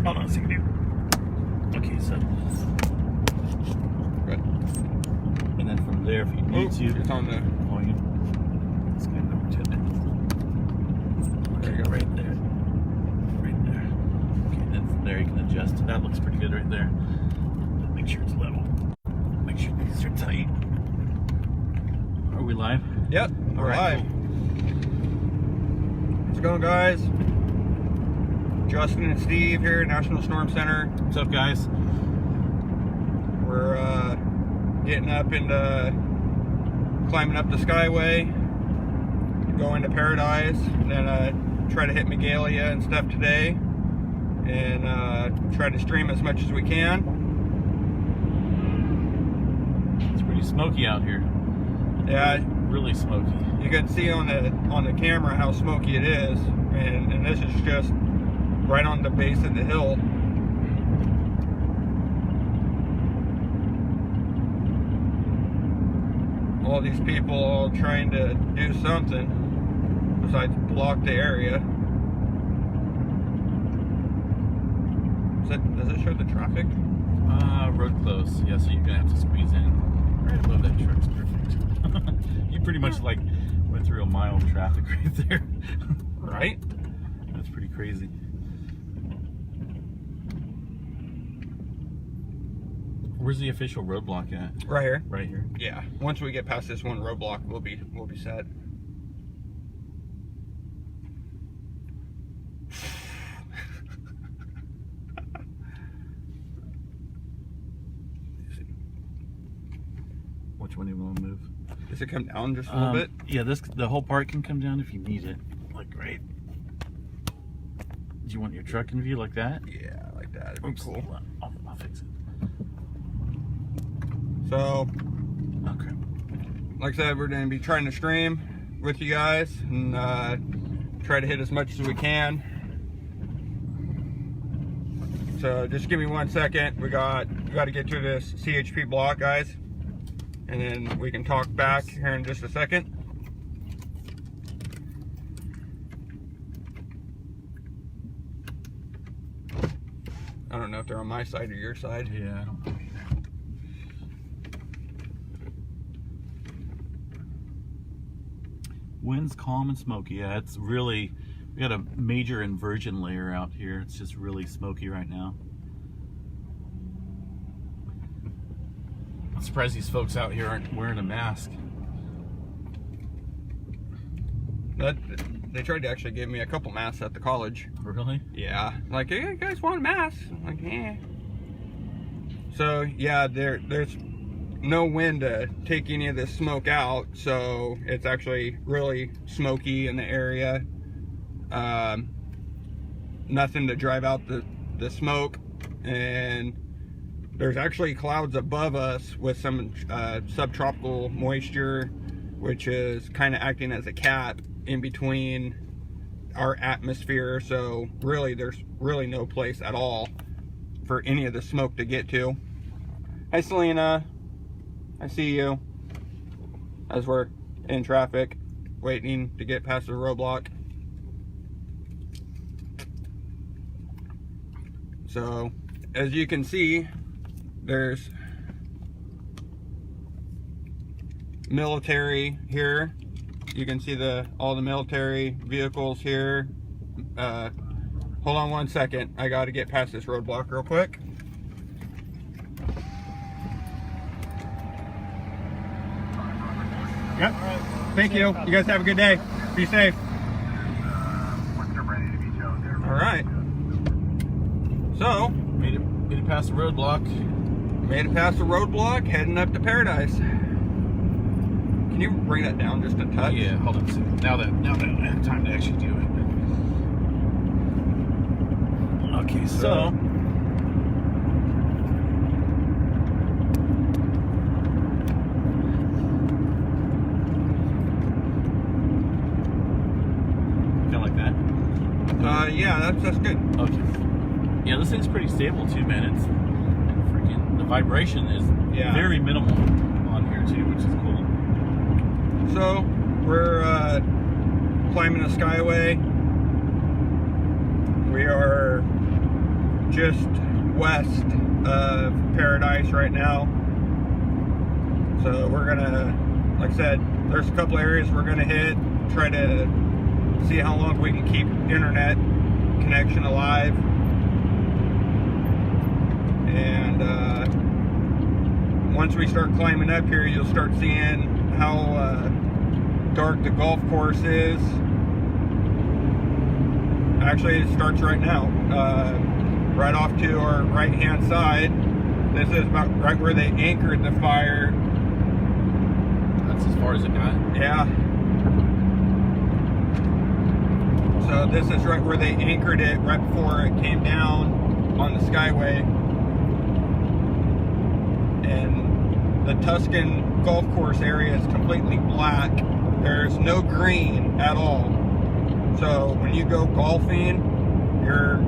Hold on a second here. Okay, so. Good. And then from there, if you need to. It's on the. Volume. Let's get over to it. There you go. Right there. Right there. Okay, and then from there you can adjust. That looks pretty good right there. Make sure it's level. Make sure these are tight. Are we live? Yep, we're live. Cool. How's it going, guys? Justin and Steve here at National Storm Center. What's up, guys? We're getting up and climbing up the Skyway, going to Paradise, and then try to hit Megalia and stuff today, and try to stream as much as we can. It's pretty smoky out here. Yeah, Really smoky. you can see on the camera how smoky it is, and this is just right on the base of the hill. All these people all trying to do something besides block the area. Does it show the traffic? Road closed. Yeah, so you're gonna have to squeeze in. Right above that truck's perfect. You pretty much like went through a mile of traffic right there. Right? That's pretty crazy. Where's the official roadblock at? Right here. Right here. Yeah. Once we get past this one roadblock, we'll be set. Which one do you want to move? Does it come down just a little bit? Yeah, the whole part can come down if you need it. Like right. Do you want your truck in view like that? Yeah, like that. It'd be Oops, cool. I'll fix it. So, Okay. like I said, we're going to be trying to stream with you guys and try to hit as much as we can. So just give me 1 second. We got to get to this CHP block, guys, and then we can talk back here in just a second. I don't know if they're on my side or your side. Yeah, I don't know either. Wind's calm and smoky. Yeah, it's really, we got a major inversion layer out here. It's just really smoky right now. I'm surprised these folks out here aren't wearing a mask. They tried to actually give me a couple masks at the college. Really? Yeah, like, hey, you guys want a mask? I'm like, yeah. So yeah, there's no wind to take any of this smoke out, so it's actually really smoky in the area. Nothing to drive out the smoke, and there's actually clouds above us with some subtropical moisture, which is kind of acting as a cap in between our atmosphere. So really, there's really no place at all for any of the smoke to get to. Hi, Selena. I see you as we're in traffic waiting to get past the roadblock. So as you can see, there's military here. You can see all the military vehicles here. Hold on 1 second. I got to get past this roadblock real quick. Yep. Thank you. You guys have a good day. Be safe. All right. So, Made it past the roadblock. made it past the roadblock, heading up to Paradise. Can you bring that down just a touch? Yeah, hold on a second. Now that I have time to actually do it. Okay, so feel like that? Yeah, that's good. Okay. Yeah, this thing's pretty stable too, man. It's freaking, the vibration is very minimal on here too, which is cool. So we're climbing the Skyway. We are just west of Paradise right now. So we're gonna, like I said, there's a couple areas we're gonna hit, try to see how long we can keep internet connection alive. And once we start climbing up here, you'll start seeing how dark the golf course is. Actually, it starts right now. Right off to our right hand side. This is about right where they anchored the fire. That's as far as it got? Yeah. So this is right where they anchored it right before it came down on the Skyway. And the Tuscan golf course area is completely black. There's no green at all. So when you go golfing, you're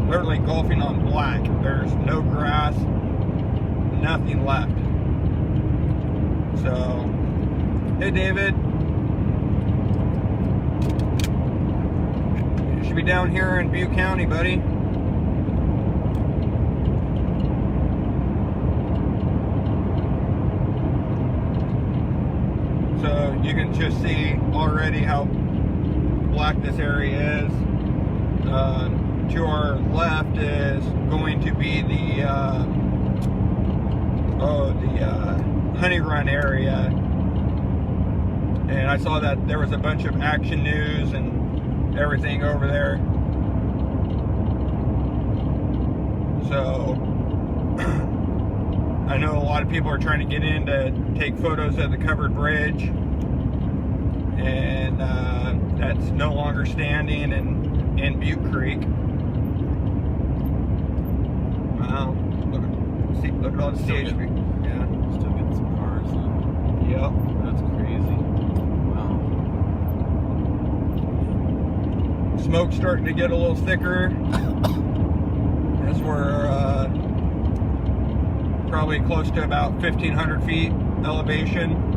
literally golfing on black. There's no grass, nothing left. So, hey David. You should be down here in Butte County, buddy. So you can just see already how black this area is. To our left is going to be the Honey Run area, and I saw that there was a bunch of action news and everything over there. So I know a lot of people are trying to get in to take photos of the covered bridge, and that's no longer standing in Butte Creek. Wow, look at all the CHP. Yeah, Still getting some cars. yep. That's crazy. Wow. Smoke's starting to get a little thicker as we're probably close to about 1,500 feet elevation.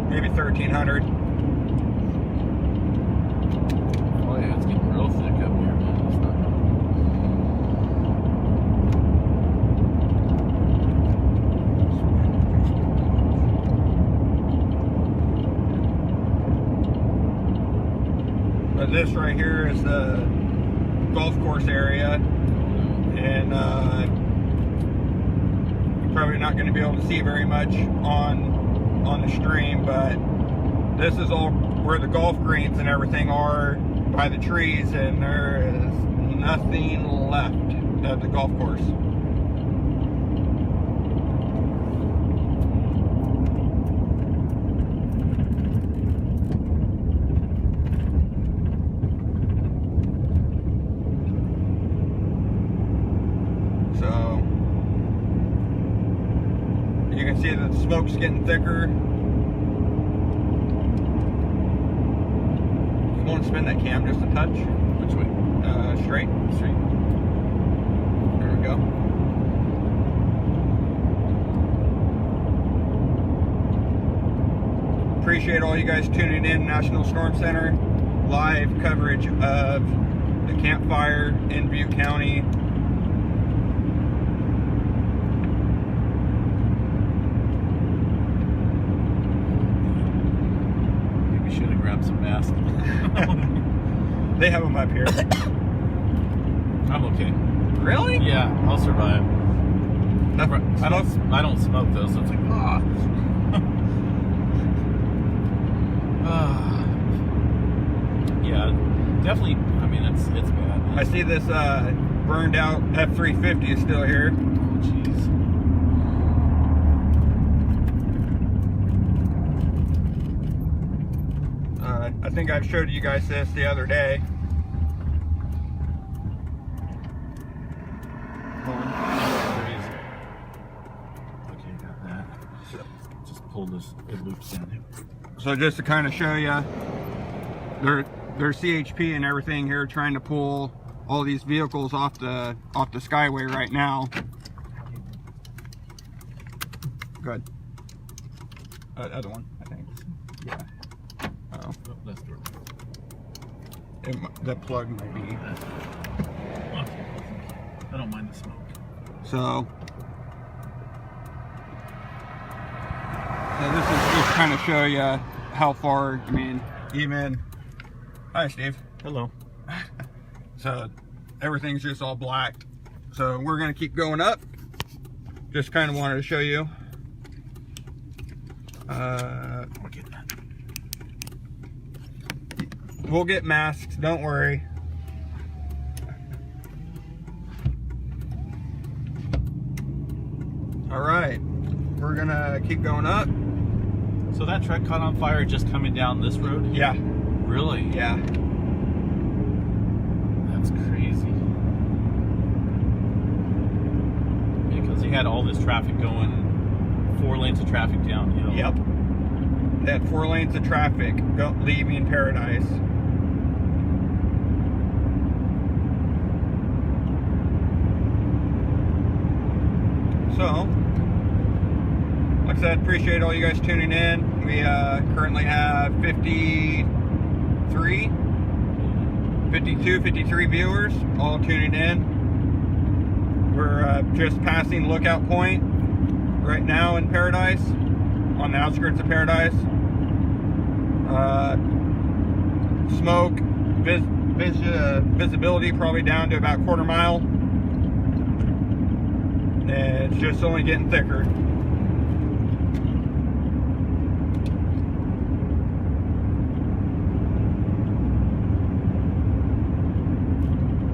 Maybe 1,300. Oh yeah, it's getting real thick up here, man. It's not... But this right here is the golf course area, and you're probably not going to be able to see very much on the stream, but this is all where the golf greens and everything are by the trees, and there is nothing left at the golf course. So you can see that the smoke's getting thicker. You want to spin that cam just a touch? Which way? Straight. Straight. There we go. Appreciate all you guys tuning in. National Storm Center live coverage of the campfire in Butte County. Maybe should have grabbed some masks. They have them up here. I'm okay. Really? Yeah, I'll survive. I don't smoke though, so it's like yeah, definitely. I mean, it's bad. I see this burned out F-350 is still here. Oh, jeez. I think I've showed you guys this the other day. Hold on. Okay, got that. Just pull this. It loops in. So just to kind of show you, there's CHP and everything here trying to pull all these vehicles off the Skyway right now. Good. Other one, I think. Yeah. The plug might be. I don't mind the smoke. So this is just kind of show you how far, I mean, even, hi Steve. Hello. So everything's just all black. So we're gonna keep going up. Just kind of wanted to show you. We'll get that. We'll get masks, don't worry. All right, we're gonna keep going up. So that truck caught on fire just coming down this road? Yeah. Really? Yeah. That's crazy. Because he had all this traffic going, 4 lanes of traffic downhill. Yep. That 4 lanes of traffic leaving Paradise. So, like I said, appreciate all you guys tuning in. We currently have 52, 53 viewers all tuning in. We're just passing Lookout Point right now in Paradise, on the outskirts of Paradise. Smoke, visibility probably down to about 1/4 mile. And it's just only getting thicker.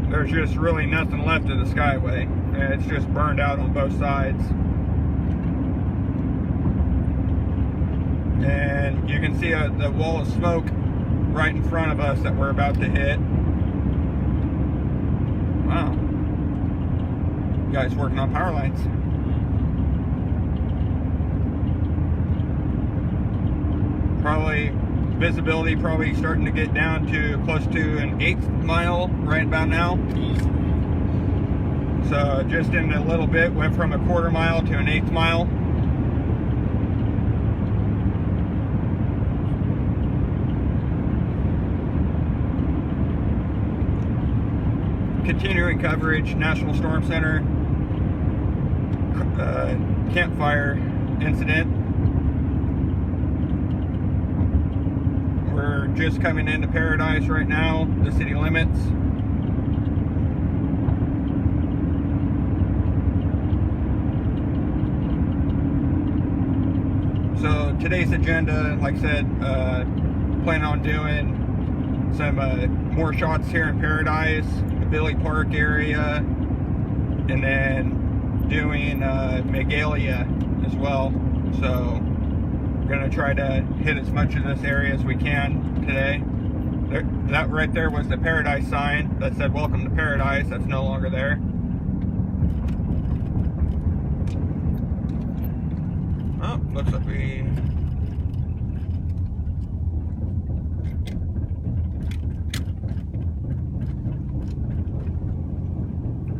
There's just really nothing left of the Skyway. It's just burned out on both sides. And you can see the wall of smoke right in front of us that we're about to hit. Wow. Guys working on power lines. Probably visibility probably starting to get down to close to an 1/8 mile right about now. Easily. So just in a little bit went from a 1/4 mile to an 1/8 mile. Continuing coverage, National Storm Center, campfire incident. We're just coming into Paradise right now, the city limits. So today's agenda, like I said, plan on doing some more shots here in Paradise, the Billy Park area, and then doing Magalia as well. So we're gonna try to hit as much of this area as we can today. That right there was the Paradise sign that said "Welcome to Paradise." That's no longer there. Oh, looks like we...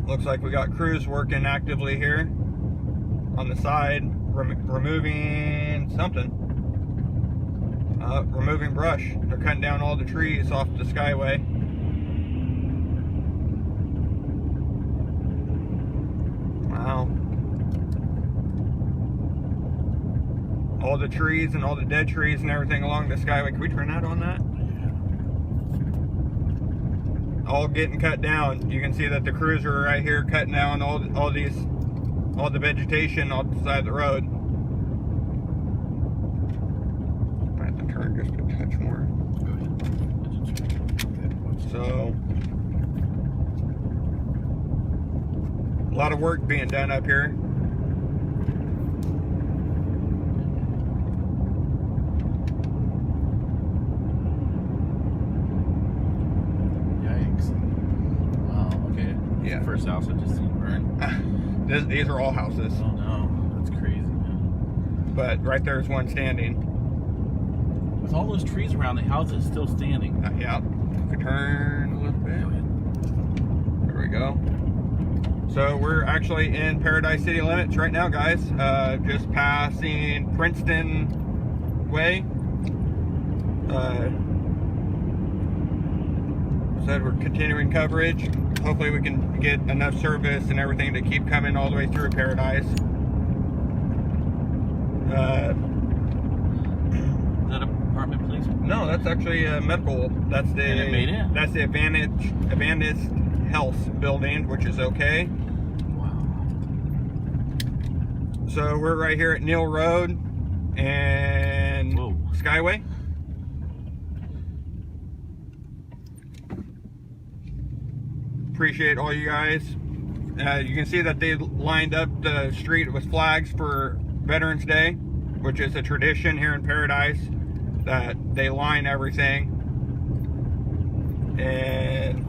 Looks like we got crews working actively here on the side, removing something. Removing brush. They're cutting down all the trees off the Skyway. Wow. All the trees and all the dead trees and everything along the Skyway. Can we turn that on that? All getting cut down. You can see that the crews are right here cutting down all the vegetation off the side of the road. I have to turn just a touch more. Go ahead. So, a lot of work being done up here. Yeah. First house I just seen burn. These are all houses. Oh no, that's crazy, man. But right there's one standing. With all those trees around it, how's it still standing? Yeah. We turn a little bit. There we go. So we're actually in Paradise city limits right now, guys. Just passing Princeton Way. said, we're continuing coverage. Hopefully we can get enough service and everything to keep coming all the way through Paradise. Is that an apartment place? No, that's actually a medical. That's the And it made it? That's the Advanced Health building, which is okay. Wow. So we're right here at Neal Road and Whoa. Skyway. Appreciate all you guys. You can see that they lined up the street with flags for Veterans Day, which is a tradition here in Paradise, that they line everything. And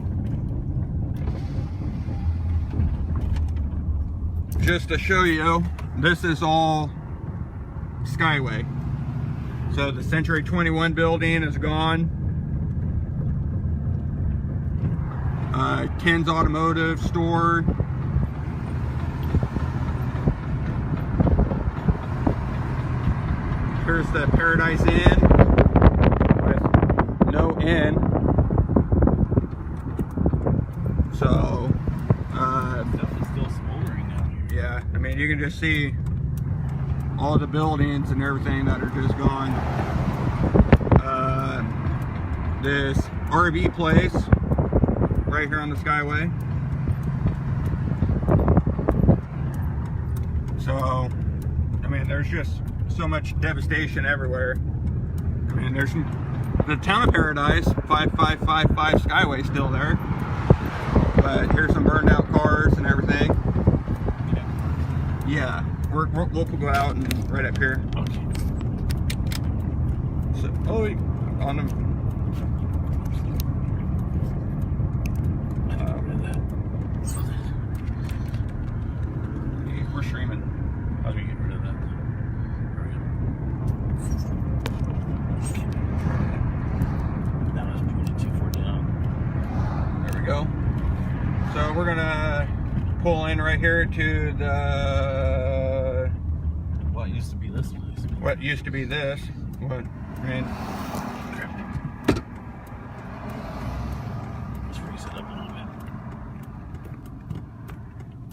just to show you, this is all Skyway. So the Century 21 building is gone. Ken's Automotive Store. Here's the Paradise Inn with no N. So, Stuff is still smoldering down here. yeah, I mean, you can just see all the buildings and everything that are just gone. This RV place right here on the Skyway. So, I mean, there's just so much devastation everywhere. I mean, there's the town of Paradise, 5555 Skyway still there. But here's some burned out cars and everything. Yeah, we'll go out and right up here. Okay. So, oh, on them. We're streaming. How do we get rid of that? That was pretty too far down. There we go. So we're gonna pull in right here to the Well, it used to be this place. what used to be this. What? I mean, Let's raise it up a little bit.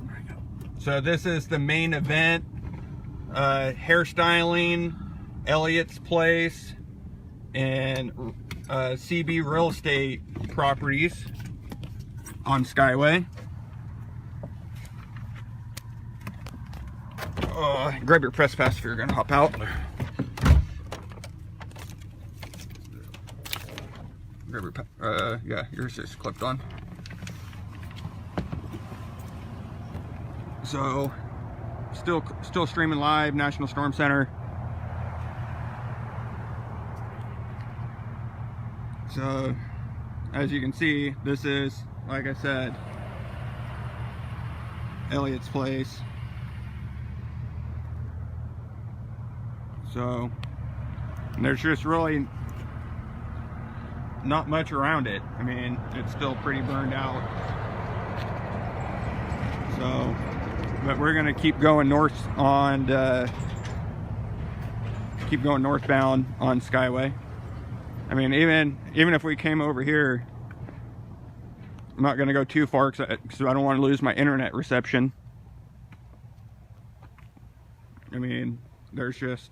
There we go. so this is the main event. Hairstyling, Elliot's Place, and CB Real Estate Properties on Skyway. Grab your press pass if you're gonna hop out. Grab your, yeah, yours is clipped on. So, still streaming live, National Storm Center. So, as you can see, this is, like I said, Elliot's Place. So, and there's just really not much around it. I mean, it's still pretty burned out. So, but we're gonna keep going north on, keep going northbound on Skyway. I mean, even if we came over here, I'm not gonna go too far because I don't want to lose my internet reception. I mean, there's just,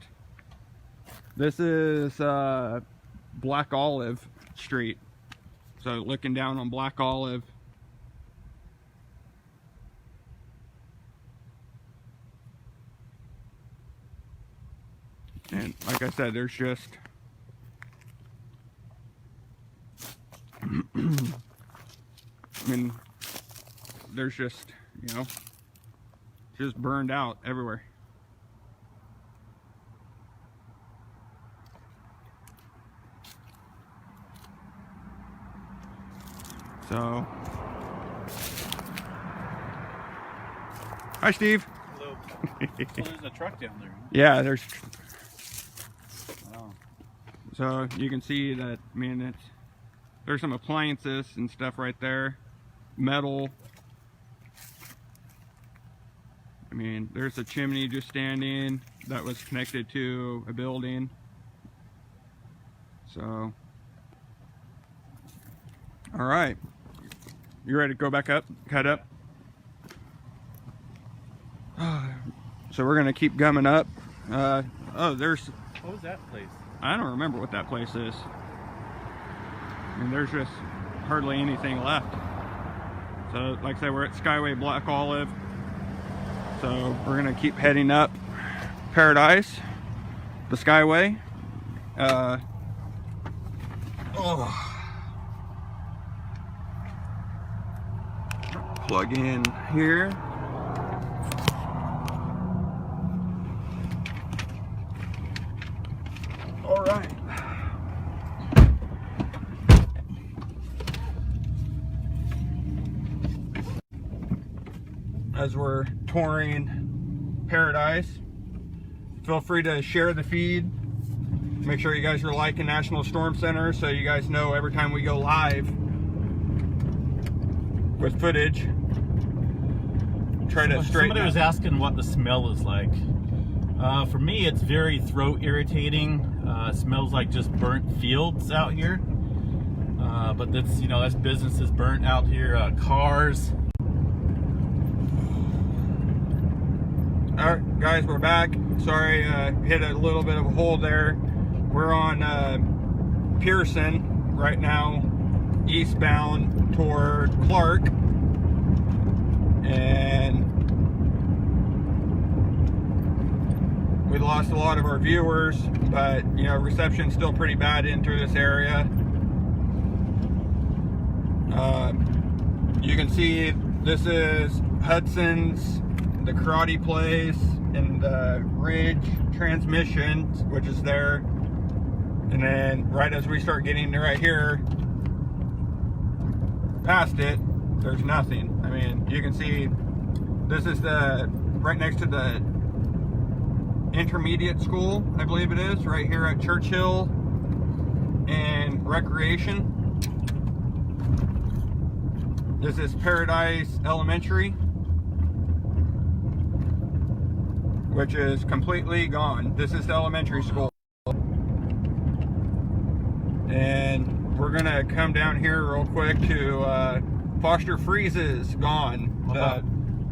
this is Black Olive Street. So looking down on Black Olive. And like I said, there's just I mean, there's just, you know, just burned out everywhere. So, hi Steve. Hello. Oh, there's a truck down there. Yeah, there's, Wow. so you can see that, I mean, there's some appliances and stuff right there, metal. I mean, there's a chimney just standing that was connected to a building. So, all right. You ready to go back up? Cut up? So we're gonna keep gumming up. Oh, there's... What was that place? I don't remember what that place is. I mean, there's just hardly anything left. So, like I said, we're at Skyway Black Olive. So we're gonna keep heading up Paradise, the Skyway. Plug in here. All right. As we're touring Paradise, feel free to share the feed. Make sure you guys are liking National Storm Center so you guys know every time we go live with footage. Try to straighten. Somebody was asking what the smell is like. For me, it's very throat irritating. Smells like just burnt fields out here. But that's, you know, that's businesses burnt out here, cars. Alright guys, we're back. Sorry, hit a little bit of a hole there. We're on Pearson right now, eastbound toward Clark. And we lost a lot of our viewers, but you know, reception's still pretty bad in through this area. You can see this is Hudson's, the karate place, and the Ridge transmission, which is there. And then right as we start getting to right here, past it, there's nothing. I mean, you can see this is the right next to the intermediate school, I believe it is, right here at Churchill and Recreation. This is Paradise Elementary, which is completely gone. This is the elementary school. And we're gonna come down here real quick to Foster Freeze's gone.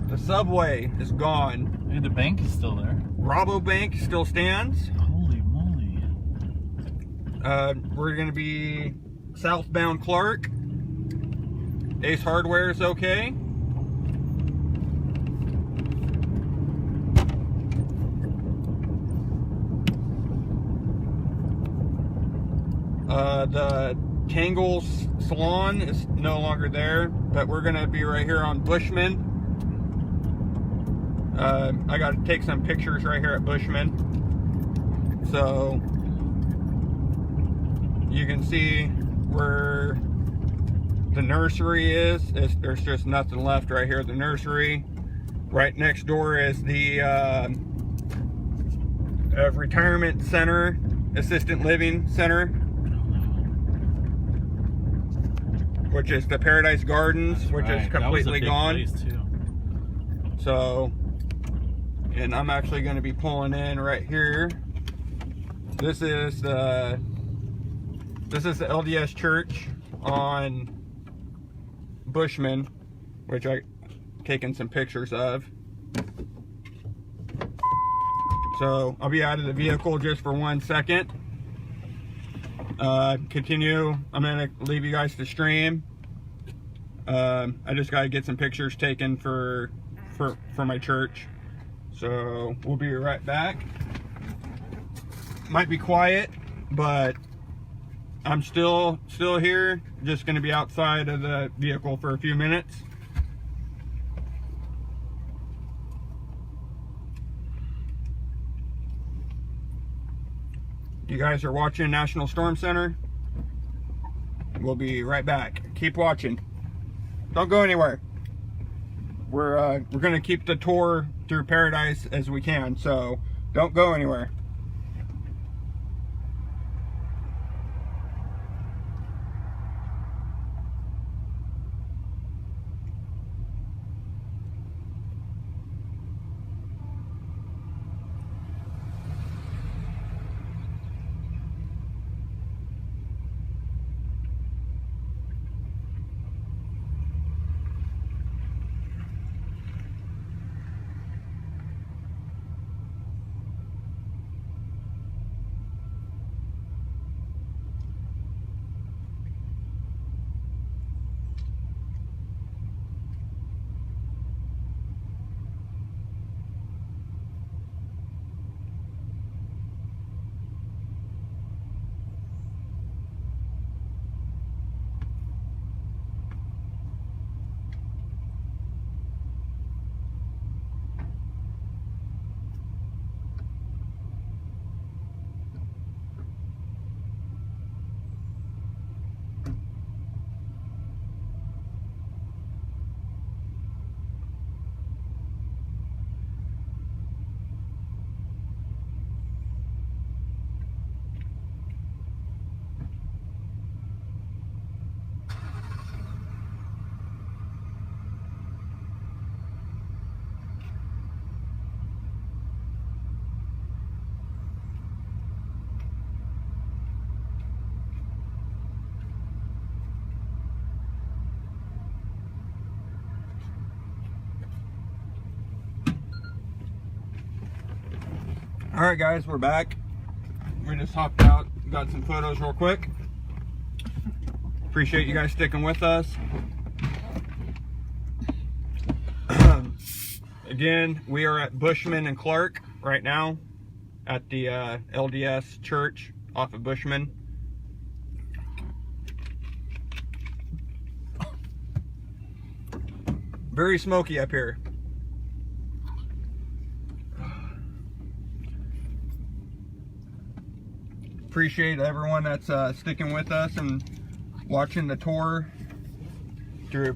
The subway is gone. Hey, the bank is still there. Rabobank still stands. Holy moly. We're gonna be southbound Clark. Ace Hardware is okay. The Tangle Salon is no longer there, but we're gonna be right here on Bushman. I gotta take some pictures right here at Bushman. So you can see where the nursery is. There's just nothing left right here at the nursery. Right next door is the retirement center, assistant living center, which is the Paradise Gardens, which is completely gone. Place too. So, and I'm actually going to be pulling in right here. This is the LDS Church on Bushman, which I've taken some pictures of. So I'll be out of the vehicle just for 1 second. Continue. I'm gonna leave you guys to stream. I just gotta get some pictures taken for my church. So we'll be right back. Might be quiet, but I'm still here. Just gonna be outside of the vehicle for a few minutes. You guys are watching National Storm Center. We'll be right back. Keep watching. Don't go anywhere. We're gonna keep the tour through Paradise as we can, so don't go anywhere. All right, guys, we're back. We just hopped out, got some photos real quick. Appreciate you guys sticking with us. Again, we are at Bushman and Clark right now at the LDS church off of Bushman. Very smoky up here. Appreciate everyone that's sticking with us and watching the tour through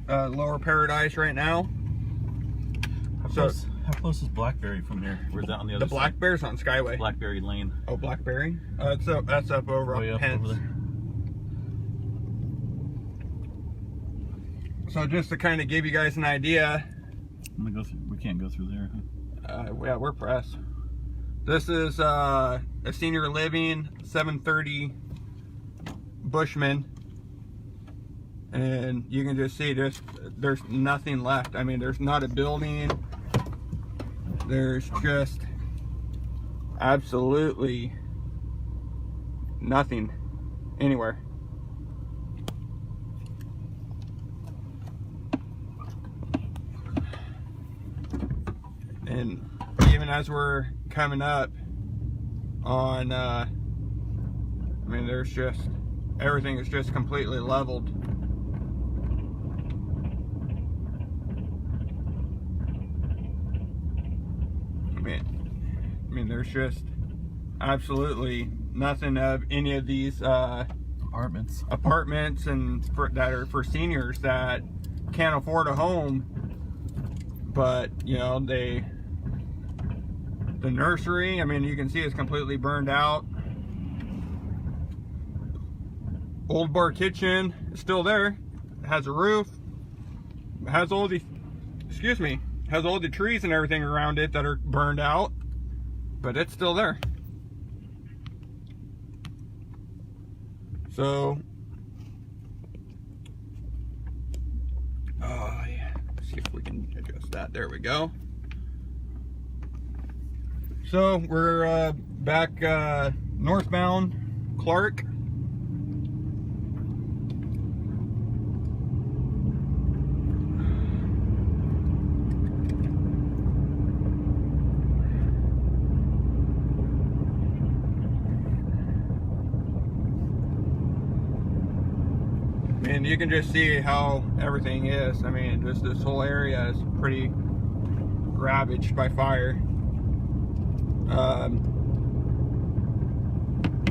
Lower Paradise right now. How close is Blackberry from here? Where's that on the other side? The Black Bear's on Skyway. Blackberry Lane. Oh, Blackberry? That's up over Way on up Pence. over there. So just to kind of give you guys an idea. I'm gonna go through. We can't go through there. Huh? Yeah, we're pressed. This is a senior living 730 Bushman. And you can just see there's nothing left. I mean, there's not a building. There's just absolutely nothing anywhere. And even as we're coming up on, I mean, there's just, everything is just completely leveled. I mean, there's just absolutely nothing of any of these apartments and that are for seniors that can't afford a home. But you know, the nursery, I mean, you can see it's completely burned out. Old bar kitchen is still there. It has a roof. It has all the, has all the trees and everything around it that are burned out, but it's still there. So, yeah. Let's see if we can adjust that. There we go. So we're back northbound Clark. And you can just see how everything is. I mean, just this whole area is pretty ravaged by fire.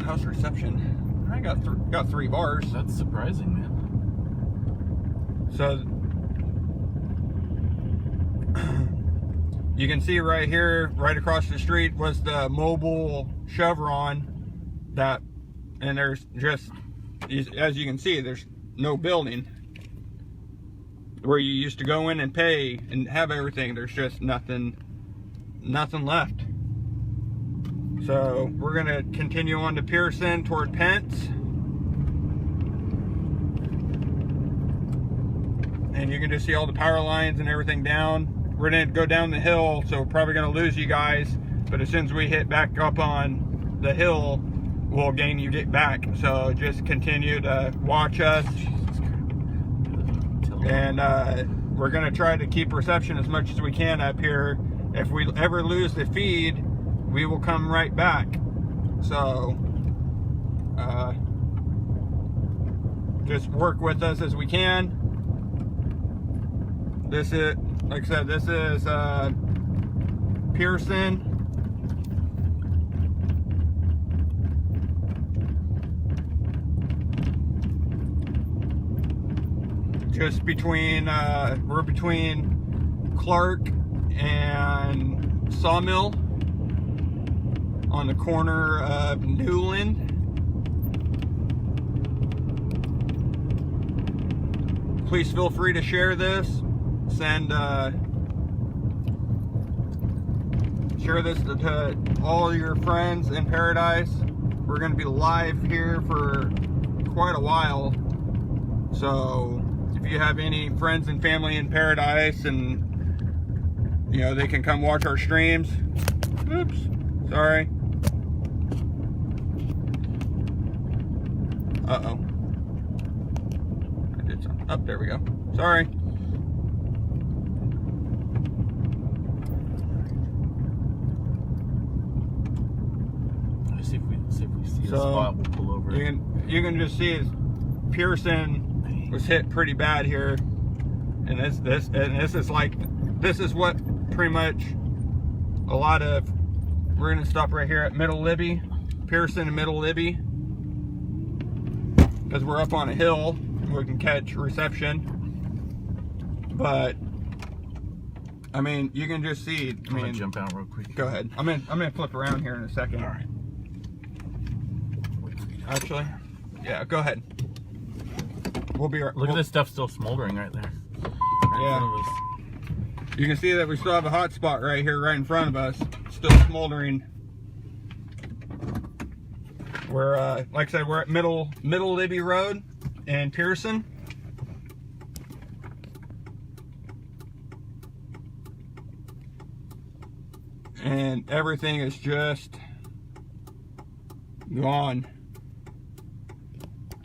House reception. I got 3 bars. That's surprising, man. So you can see right here, right across the street, was the mobile Chevron. That, and there's just, as you can see, there's no building where you used to go in and pay and have everything. There's just nothing left. So we're gonna continue on to Pearson toward Pence, and you can just see all the power lines and everything down. We're gonna go down the hill, so we're probably gonna lose you guys, but as soon as we hit back up on the hill, we'll gain you get back. So just continue to watch us, and we're gonna try to keep reception as much as we can up here. If we ever lose the feed, we will come right back. So just work with us as we can. This is, like I said, this is Pearson. Just between, we're between Clark and Sawmill on the corner of Newland. Please feel free to share this. Share this to all your friends in Paradise. We're going to be live here for quite a while. So if you have any friends and family in Paradise, and you know, they can come watch our streams. Oops. Sorry. Uh-oh. I did something. Up, there we go. Sorry. Let's see if we see a spot, we'll pull over. You can just see Pearson was hit pretty bad here. And this is what pretty much a lot of, we're gonna stop right here at Middle Libby, Pearson and Middle Libby, because we're up on a hill, we can catch reception. But I mean, you can just see. I'm gonna jump out real quick. Go ahead. I'm gonna flip around here in a second. All right. Actually, yeah, go ahead. We'll be right. Look at this stuff still smoldering right there. Yeah. You can see that we still have a hot spot right here, right in front of us, still smoldering. We're, like I said, we're at Middle Libby Road and Pearson. And everything is just gone.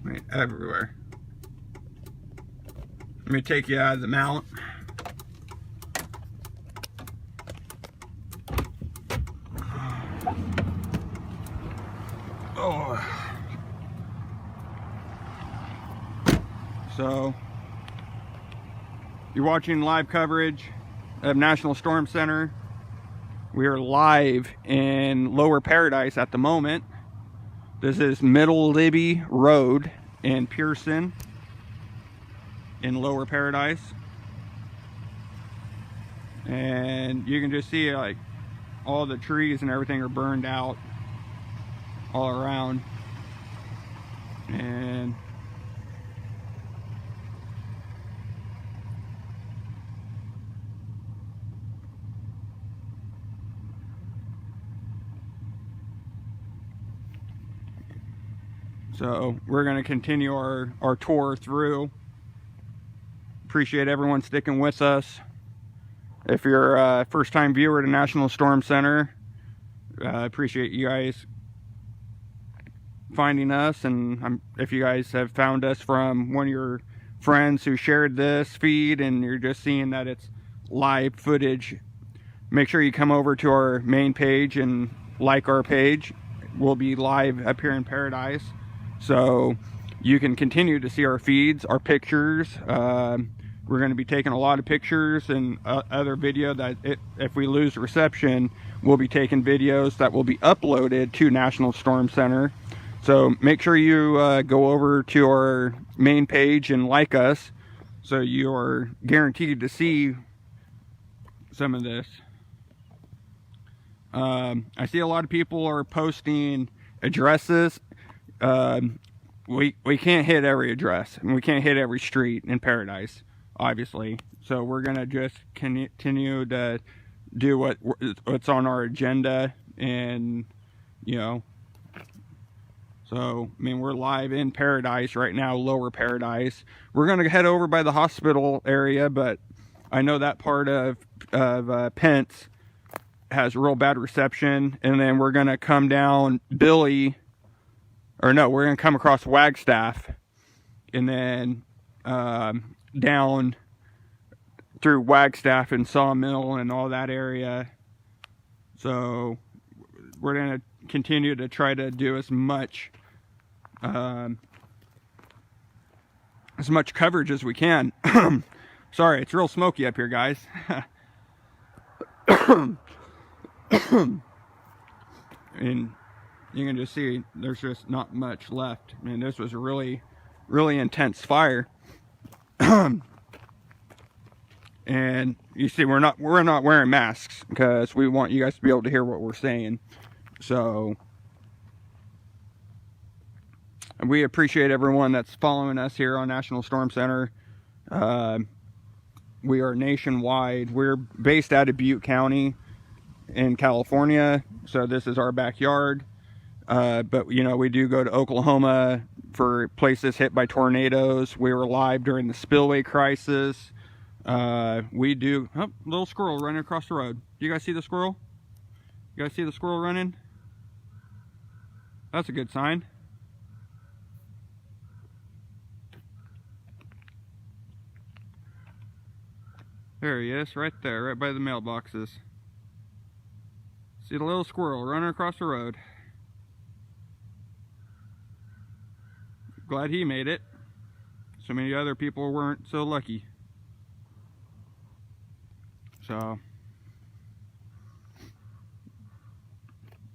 I mean, everywhere. Let me take you out of the mount. Oh. So, you're watching live coverage of National Storm Center. We are live in Lower Paradise at the moment. This is Middle Libby Road in Pearson in Lower Paradise. And you can just see like all the trees and everything are burned out all around. And so we're going to continue our tour through. Appreciate everyone sticking with us. If you're a first-time viewer to National Storm Center, appreciate you guys finding us. And if you guys have found us from one of your friends who shared this feed and you're just seeing that it's live footage, make sure you come over to our main page and like our page. We'll be live up here in Paradise, so you can continue to see our feeds, our pictures. We're going to be taking a lot of pictures and other video that if we lose reception, we'll be taking videos that will be uploaded to National Storm Center. So make sure you go over to our main page and like us, so you are guaranteed to see some of this. I see a lot of people are posting addresses. We can't hit every address, and we can't hit every street in Paradise, obviously. So we're gonna just continue to do what's on our agenda, and you know. So I mean, we're live in Paradise right now, Lower Paradise. We're gonna head over by the hospital area, but I know that part of Pence has real bad reception, and then we're gonna come down we're gonna come across Wagstaff, and then down through Wagstaff and Sawmill and all that area. So we're gonna continue to try to do as much coverage as we can. Sorry, it's real smoky up here, guys. And you can just see there's just not much left. I mean, this was a really, really intense fire. And you see, we're not wearing masks because we want you guys to be able to hear what we're saying. So we appreciate everyone that's following us here on National Storm Center. We are nationwide. We're based out of Butte County in California, so this is our backyard. But you know, we do go to Oklahoma for places hit by tornadoes. We were live during the spillway crisis. We do little squirrel running across the road. You guys see the squirrel? You guys see the squirrel running? That's a good sign. There he is, right there, right by the mailboxes. See the little squirrel running across the road. Glad he made it. So many other people weren't so lucky. So,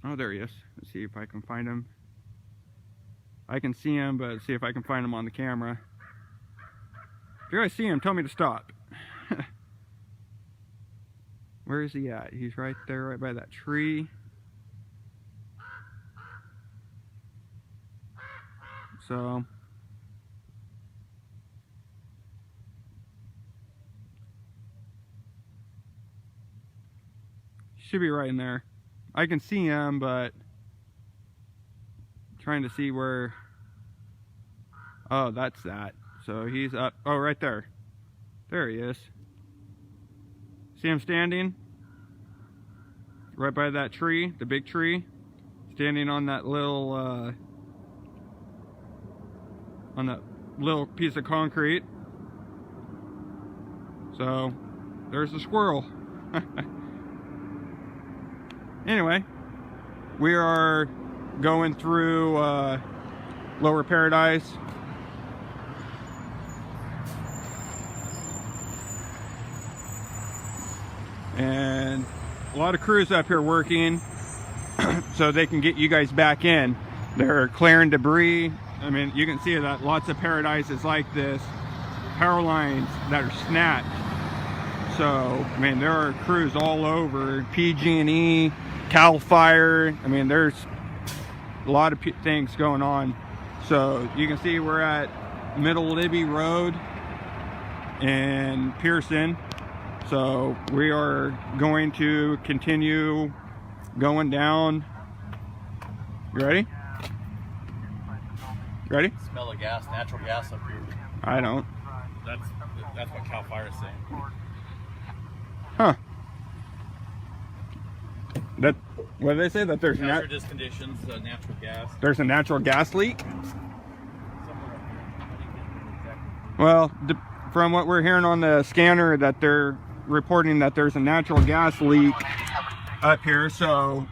oh, there he is. Let's see if I can find him. I can see him, but let's see if I can find him on the camera. If you guys see him, tell me to stop. Where is he at? He's right there, right by that tree. So, should be right in there. I can see him, but trying to see where. Oh, that's that. So he's up. Oh, right there. There he is. See him standing? Right by that tree, the big tree. Standing on that little piece of concrete. So, there's the squirrel. Anyway, we are going through Lower Paradise. And a lot of crews up here working so they can get you guys back in. They're clearing debris. I mean, you can see that lots of paradises like this, power lines that are snapped. So, I mean, there are crews all over, PG&E, CAL FIRE. I mean, there's a lot of things going on. So you can see we're at Middle Libby Road in Pearson. So we are going to continue going down. You ready? Ready? Smell of gas, natural gas up here. I don't. That's what CAL FIRE is saying. Huh. That, what did they say? That there's hazardous conditions, natural gas. There's a natural gas leak? Well, from what we're hearing on the scanner, that they're reporting that there's a natural gas leak up here. So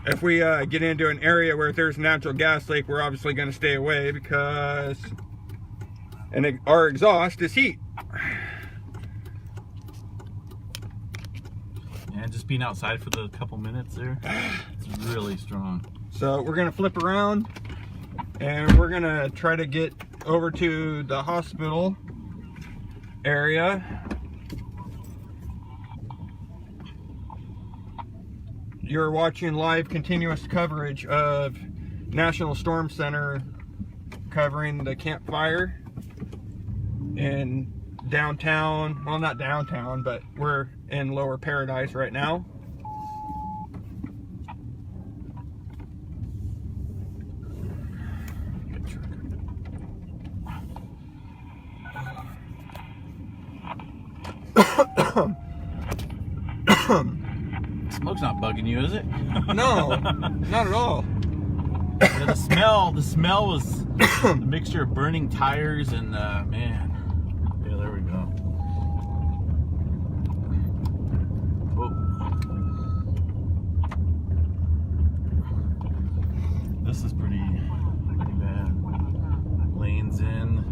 if we get into an area where there's a natural gas leak, we're obviously going to stay away because our exhaust is heat. Yeah, just being outside for the couple minutes there, it's really strong. So we're going to flip around and we're going to try to get over to the hospital area. You're watching live continuous coverage of National Storm Center covering the Camp Fire in downtown, well, not downtown, but we're in Lower Paradise right now. Smoke's not bugging you, is it? No, not at all. Yeah, the smell was a mixture of burning tires and man. Yeah, there we go. Whoa. This is pretty bad. Lanes in.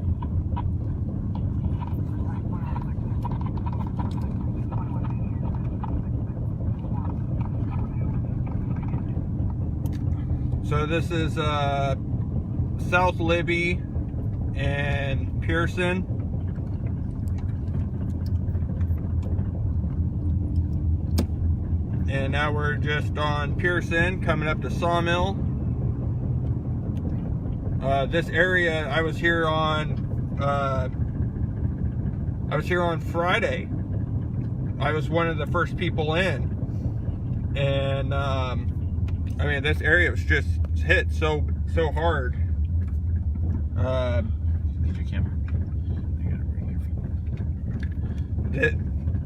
So this is South Libby and Pearson. And now we're just on Pearson, coming up to Sawmill. This area, I was here on Friday. I was one of the first people in, and I mean, this area was just hit so hard. Get your camera. I got it right here.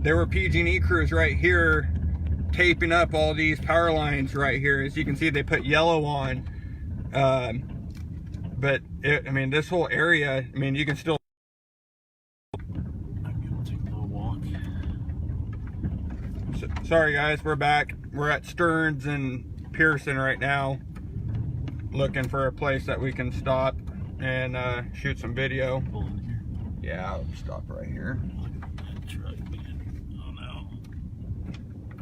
There were PG&E crews right here taping up all these power lines right here. As you can see, they put yellow on. But I mean, this whole area, I mean, you can still. Might be able to take a little walk. Sorry guys, we're back. We're at Stearns and Pearson right now, looking for a place that we can stop and shoot some video. Pull in here. Yeah, I'll stop right here. Look at that truck, man. Oh no.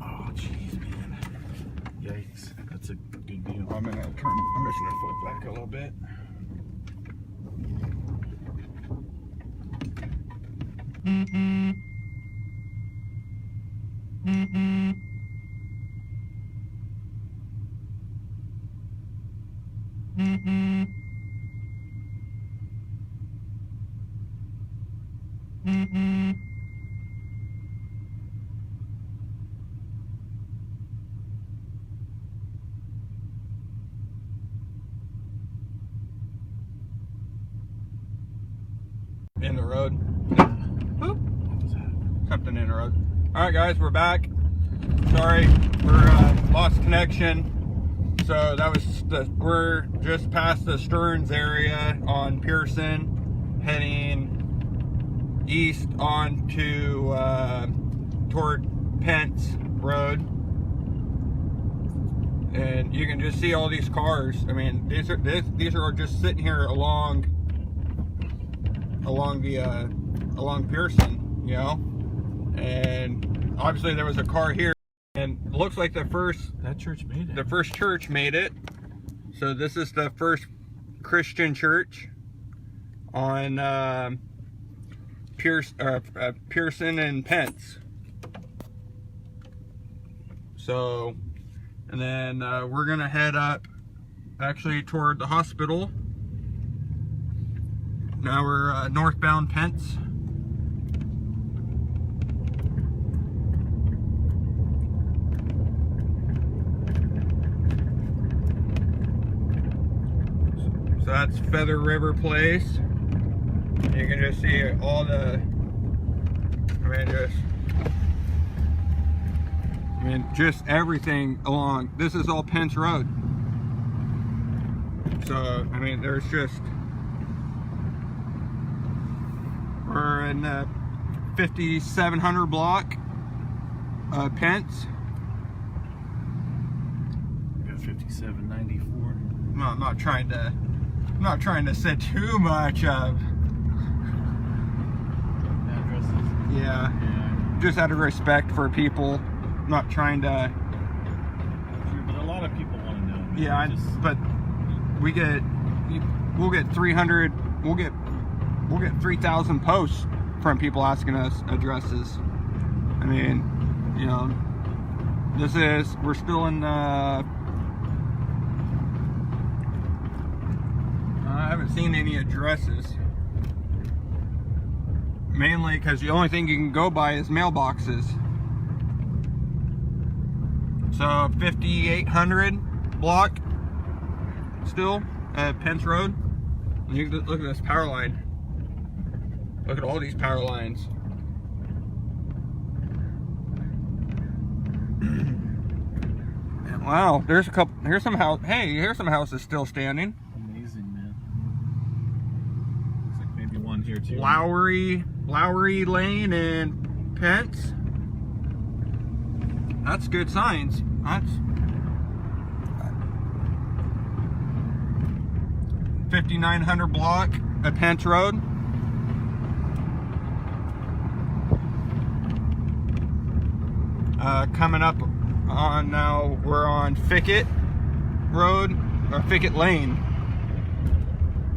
Oh jeez, man. Yikes. That's a good view. I'm just gonna flip back a little bit. In the road. Boop. What was that? Something in the road. Alright guys, we're back. Sorry, we're lost connection. So that was we're just past the Stearns area on Pearson, heading east on to toward Pence Road. And you can just see all these cars. I mean, these are just sitting here along Pearson, you know, and obviously there was a car here, and it looks like that church made it. The first church made it. So this is the first Christian church on Pearson and Pence. So, and then we're gonna head up actually toward the hospital. Now we're northbound Pence. So that's Feather River Place. You can just see all the, just everything along. This is all Pence Road. So, I mean, there's just, we're in the 5700 block, Pence. We got 5794. No, I'm not trying to say too much of Addresses. yeah, just out of respect for people. I'm not trying to. Sure, but a lot of people want to know. Man. Yeah, but we'll get 300. We'll get 3,000 posts from people asking us addresses. I mean, you know, we're still in. I haven't seen any addresses. Mainly because the only thing you can go by is mailboxes. So 5800 block still at Pence Road. You can look at this power line. Look at all these power lines. Wow, here's some house. Hey, here's some houses still standing. Amazing, man. Looks like maybe one here too. Lowry Lane and Pence. That's good signs. That's 5900 block at Pence Road. Coming up on now, we're on Fickett Road, or Fickett Lane.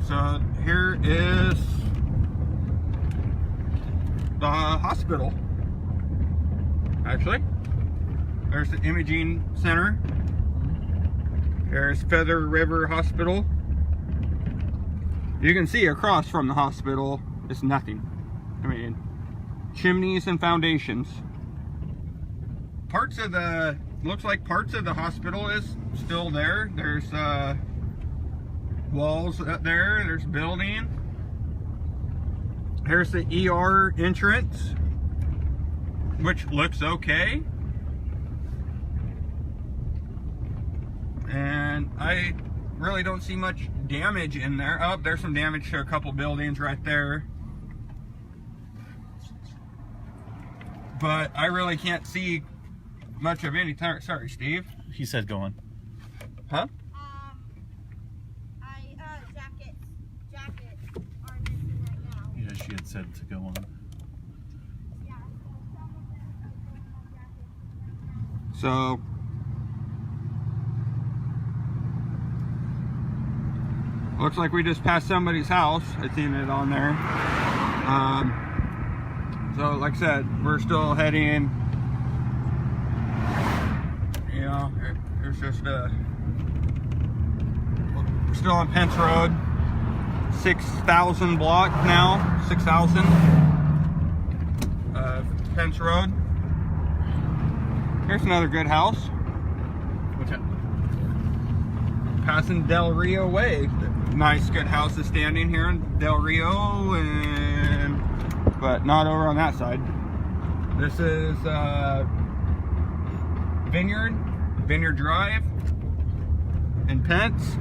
So here is the hospital. Actually, there's the imaging center. There's Feather River Hospital. You can see across from the hospital is nothing. I mean, chimneys and foundations. Looks like parts of the hospital is still there. There's walls up there. There's building. Here's the ER entrance, which looks okay. And I really don't see much damage in there. Oh, there's some damage to a couple buildings right there. But I really can't see much of anything. Sorry, Steve. He said go on. Huh? Jackets are missing right now. Yeah, she had said to go on. Yeah, so some of them are going on jackets. So looks like we just passed somebody's house. I seen it on there. So like I said, we're still heading. You know, there's just we're still on Pence Road, 6,000 block now, 6,000 Pence Road. Here's another good house. What's that? Passing Del Rio Way. Nice, good houses standing here in Del Rio, but not over on that side. This is Vineyard Drive in Pence.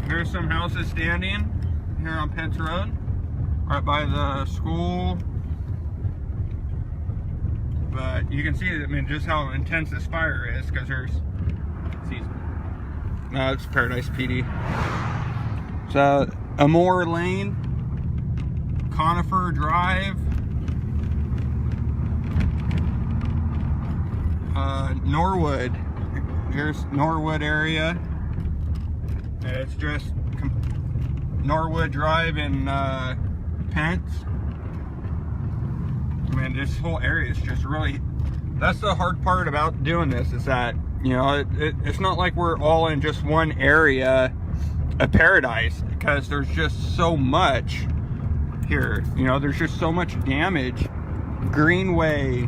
Here's some houses standing here on Pence Road, right by the school. But you can see, I mean, just how intense this fire is, because there's, no, it's Paradise PD. So, Amore Lane, Conifer Drive, Norwood. Here's Norwood area. It's just Norwood Drive in Pence. I mean, this whole area is just really, that's the hard part about doing this, is that, you know, it's not like we're all in just one area of Paradise, because there's just so much here. You know, there's just so much damage. Greenway,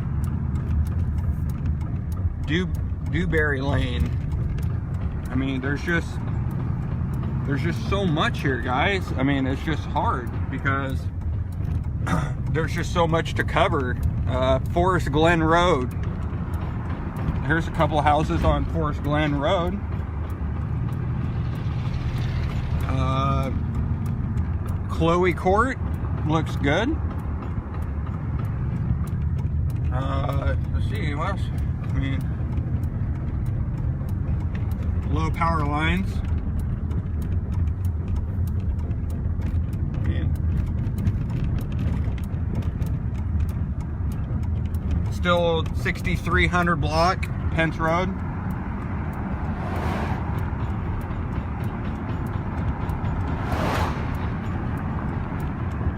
Dewberry Lane. I mean, there's just so much here, guys. I mean, it's just hard because there's just so much to cover. Forest Glen Road. Here's a couple houses on Forest Glen Road. Chloe Court looks good. Let's see, what else? I mean, low power lines. Still 6,300 block, Pence Road.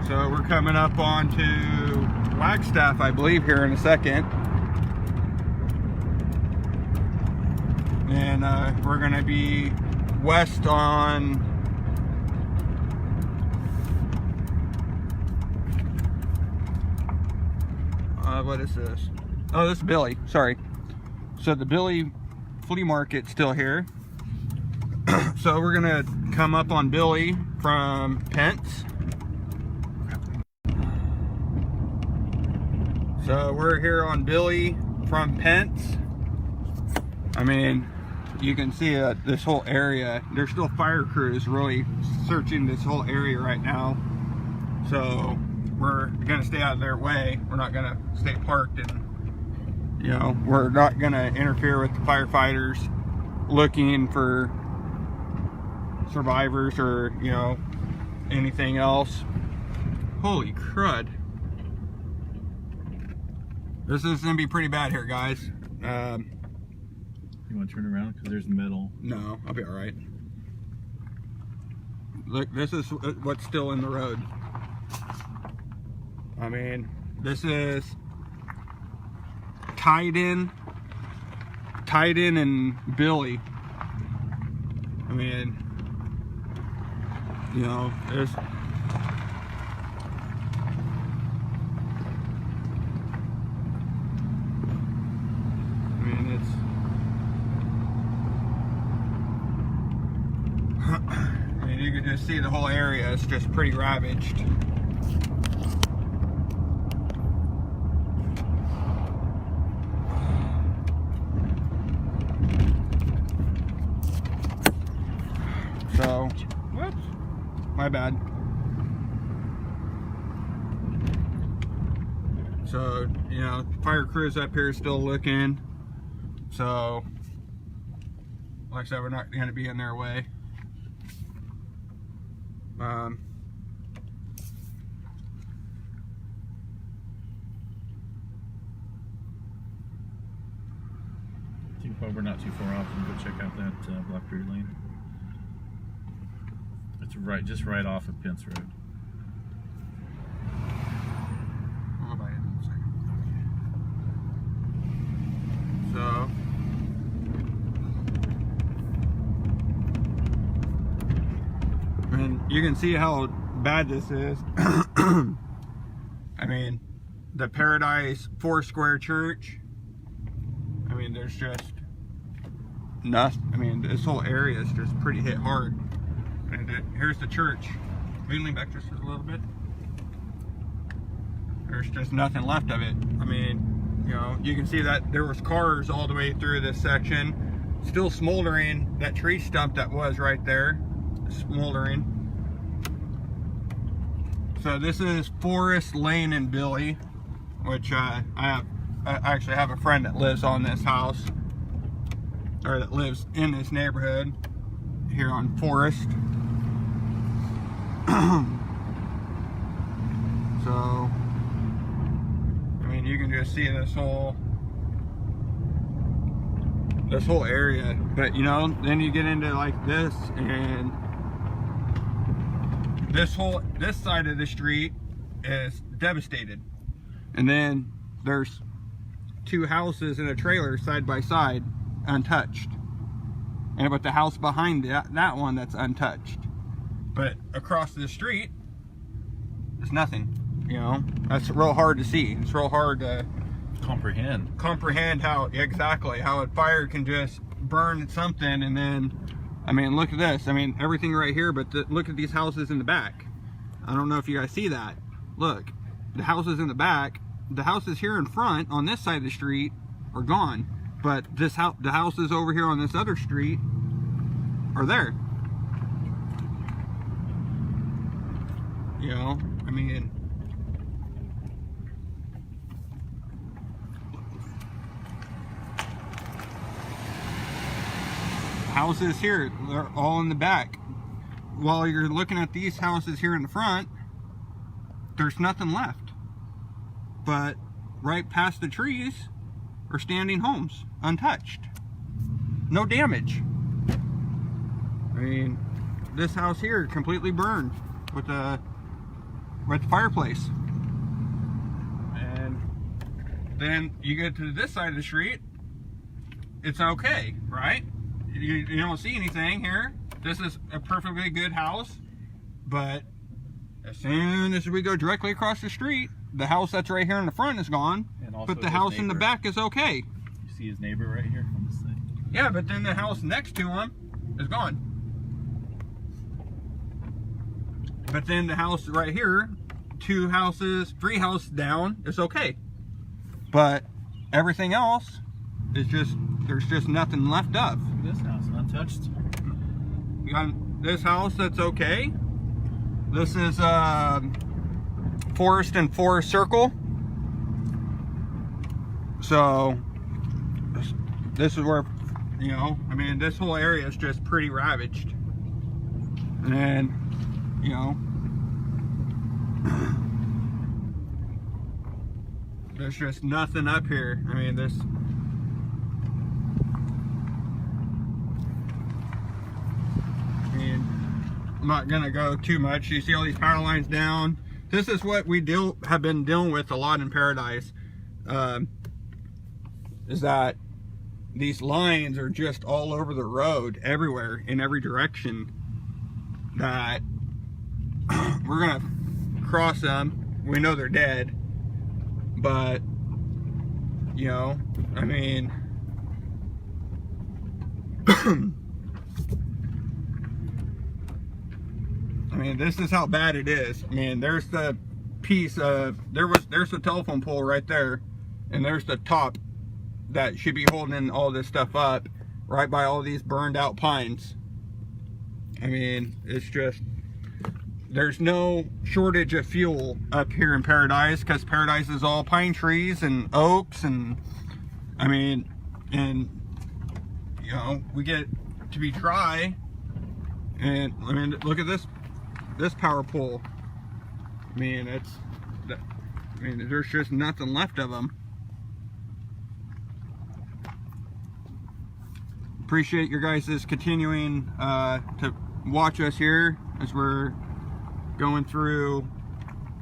So we're coming up onto Wagstaff, I believe, here in a second. And we're gonna be west on what is this? Oh, this is Billy. Sorry. So the Billy flea market's still here. So we're gonna come up on Billy from Pence. So we're here on Billy from Pence. I mean, you can see this whole area. There's still fire crews really searching this whole area right now. So we're gonna stay out of their way. We're not gonna stay parked, and you know, we're not gonna interfere with the firefighters looking for survivors or, you know, anything else. Holy crud. This is gonna be pretty bad here, guys. You want to turn around? Because there's metal. No, I'll be all right. Look, this is what's still in the road. I mean, this is tied in and Billy. I mean, you know, there's I mean, you can just see the whole area is just pretty ravaged. So, whoops, my bad. So, you know, fire crew's up here still looking. So, like I said, we're not going to be in their way. I think while we're not too far off, we can go check out that Blackberry Lane. It's just right off of Pence Road. I'll go by it in a second. So, and you can see how bad this is. I mean, the Paradise Foursquare Church. I mean, there's just nothing. I mean, this whole area is just pretty hit hard. And here's the church. We can lean back just a little bit. There's just nothing left of it. I mean, you know, you can see that there was cars all the way through this section, still smoldering. That tree stump that was right there, smoldering. So this is Forest Lane in Billy, which I actually have a friend that lives on this house, or that lives in this neighborhood here on Forest. So, I mean, you can just see this whole area. But you know, then you get into like this, and this side of the street is devastated. And then there's two houses and a trailer side by side, untouched. And but the house behind that one, that's untouched. But across the street, there's nothing. You know, that's real hard to see. It's real hard to comprehend how exactly how a fire can just burn something. And then, I mean, look at this. I mean, everything right here, but look at these houses in the back. I don't know if you guys see that. Look, the houses in the back, the houses here in front on this side of the street are gone, but this house, the houses over here on this other street are there. You know, I mean, houses here, they're all in the back. While you're looking at these houses here in the front, there's nothing left. But right past the trees are standing homes, untouched. No damage. I mean, this house here completely burned with the fireplace. And then you get to this side of the street, it's okay, right? You don't see anything here. This is a perfectly good house, but as soon as we go directly across the street, the house that's right here in the front is gone, but the house in the back is okay. You see his neighbor right here on this thing? Yeah, but then the house next to him is gone. But then the house right here, three houses down, is okay. But everything else is just, there's just nothing left of. This house, untouched. You got this house that's okay. This is Forest and Forest Circle. So this is where, you know, I mean, this whole area is just pretty ravaged. And, you know, there's just nothing up here. I mean, I'm not gonna go too much. You see all these power lines down. This is what we have been dealing with a lot in Paradise. Is that these lines are just all over the road, everywhere, in every direction. That we're gonna cross them. We know they're dead, but you know, I mean. I mean, this is how bad it is. I mean, there's the piece of, there's the telephone pole right there, and there's the top that should be holding all this stuff up, right by all these burned out pines. I mean, it's just, there's no shortage of fuel up here in Paradise, because Paradise is all pine trees and oaks, and I mean, and you know, we get to be dry. And I mean, look at this power pole. I mean, there's just nothing left of them. Appreciate your guys' continuing to watch us here as we're going through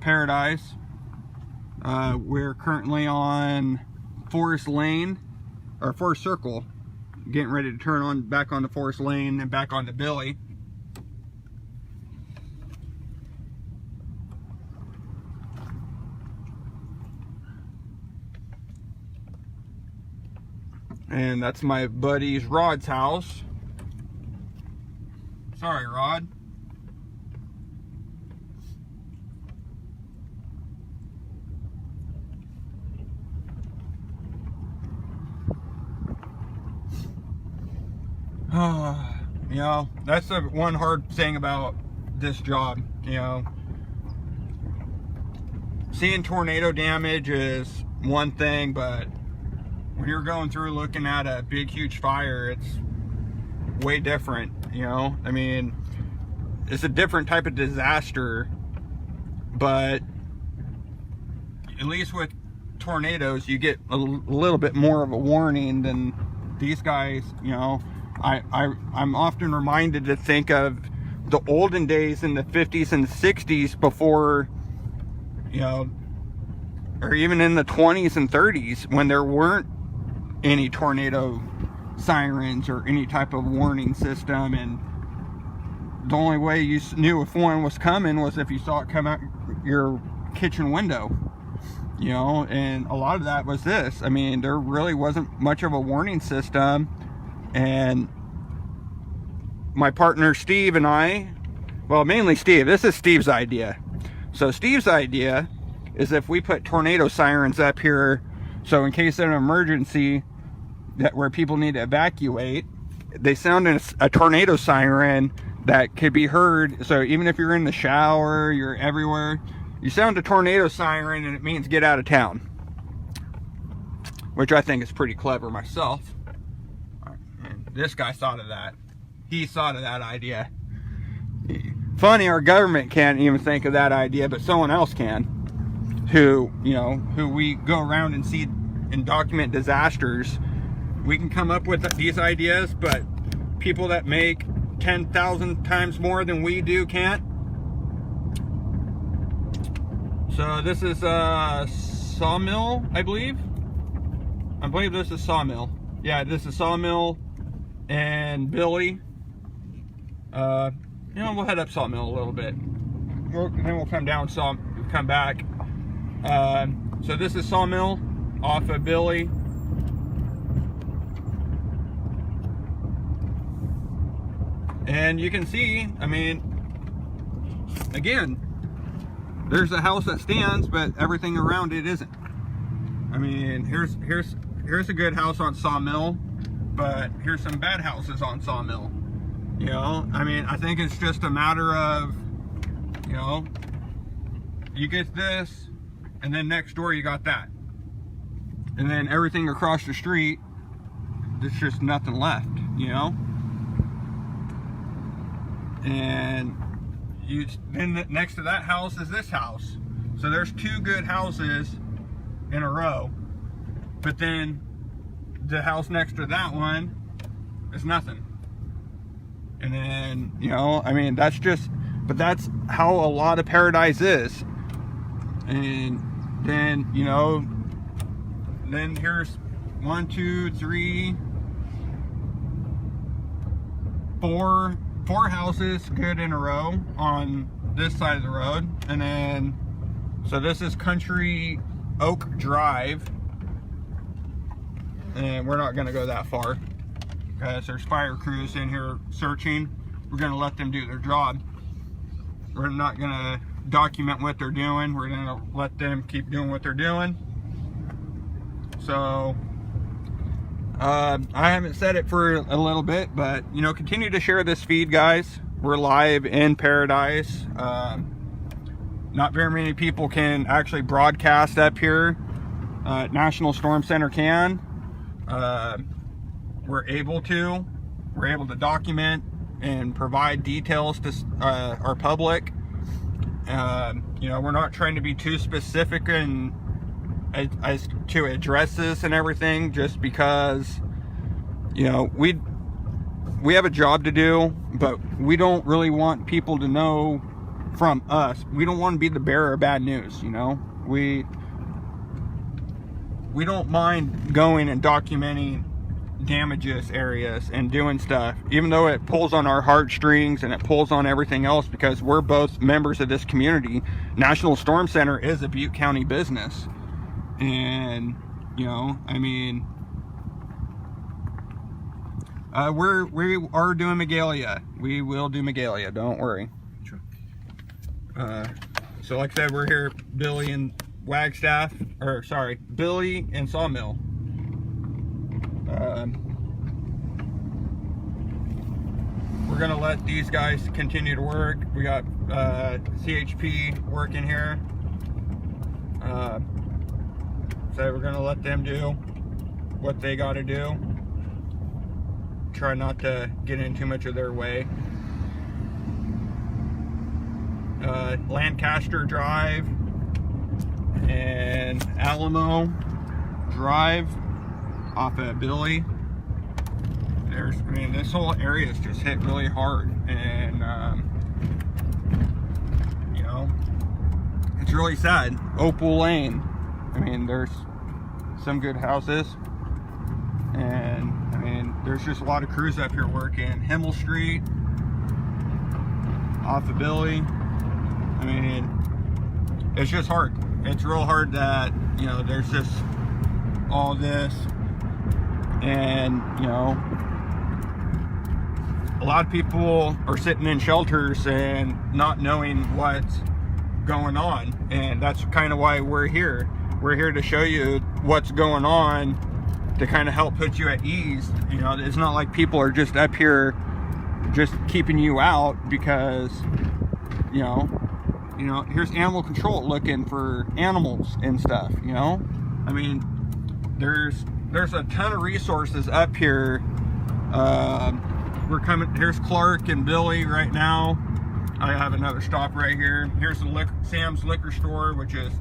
Paradise. We're currently on Forest Lane, or Forest Circle, getting ready to turn on back onto Forest Lane and back onto Billy. And that's my buddy's Rod's house. Sorry, Rod. You know, that's the one hard thing about this job. You know, seeing tornado damage is one thing, but when you're going through looking at a big huge fire, it's way different. You know, I mean, it's a different type of disaster, but at least with tornadoes you get a little bit more of a warning than these guys. You know, I'm often reminded to think of the olden days in the 50s and 60s before, you know, or even in the 20s and 30s, when there weren't any tornado sirens or any type of warning system, and the only way you knew if one was coming was if you saw it come out your kitchen window. You know, and a lot of that was this. I mean, there really wasn't much of a warning system, and my partner Steve and I, well, mainly Steve, this is Steve's idea. So Steve's idea is if we put tornado sirens up here, so in case of an emergency where people need to evacuate, they sound a tornado siren that could be heard. So even if you're in the shower, you're everywhere, you sound a tornado siren and it means get out of town, which I think is pretty clever myself. And this guy thought of that. He thought of that idea. Funny, our government can't even think of that idea, but someone else can, who, you know, who we go around and see and document disasters. We can come up with these ideas, but people that make 10,000 times more than we do can't. So this is a Sawmill, I believe. I believe this is Sawmill. Yeah, this is Sawmill and Billy. You know, we'll head up Sawmill a little bit. Then we'll come down, come back. So this is Sawmill off of Billy. And you can see, I mean, again, there's a house that stands, but everything around it isn't. I mean, here's a good house on Sawmill, but here's some bad houses on Sawmill. You know, I mean, I think it's just a matter of, you know, you get this, and then next door you got that. And then everything across the street, there's just nothing left, you know? And then next to that house is this house. So there's two good houses in a row. But then the house next to that one is nothing. And then, you know, I mean, that's just, but that's how a lot of Paradise is. And then, you know, then here's 1, 2, 3, 4 houses good in a row on this side of the road. And then, so this is Country Oak Drive, and we're not going to go that far because there's fire crews in here searching. We're going to let them do their job. We're not going to document what they're doing. We're going to let them keep doing what they're doing. So I haven't said it for a little bit, but, you know, continue to share this feed, guys. we're live in Paradise. Not very many people can actually broadcast up here. National Storm Center can. We're able to document and provide details to our public. You know, we're not trying to be too specific and as to address this and everything, just because, you know, we have a job to do, but we don't really want people to know from us. We don't want to be the bearer of bad news, you know. We don't mind going and documenting damages areas and doing stuff, even though it pulls on our heartstrings and it pulls on everything else, because we're both members of this community. National Storm Center is a Butte County business, and you know, I mean, we are doing Magalia. We will do Magalia, don't worry. Sure. So like I said, we're here, Billy and Wagstaff, or sorry, Billy and Sawmill. We're gonna let these guys continue to work. We got CHP working here, so we're gonna let them do what they got to do. Try not to get in too much of their way. Lancaster Drive and Alamo Drive off of Billy. I mean, this whole area is just hit really hard, and you know, it's really sad. Opal Lane, I mean, there's some good houses, and I mean, there's just a lot of crews up here working. Himmel Street off of Billy, I mean, it's just hard. It's real hard that, you know, there's just all this, and you know, a lot of people are sitting in shelters and not knowing what's going on, and that's kind of why we're here. We're here to show you what's going on, to kind of help put you at ease. You know, it's not like people are just up here just keeping you out because, you know, here's animal control looking for animals and stuff, you know. I mean, there's a ton of resources up here. We're coming, here's Clark and Billy right now. I have another stop right here. Here's the Sam's Liquor Store, which is,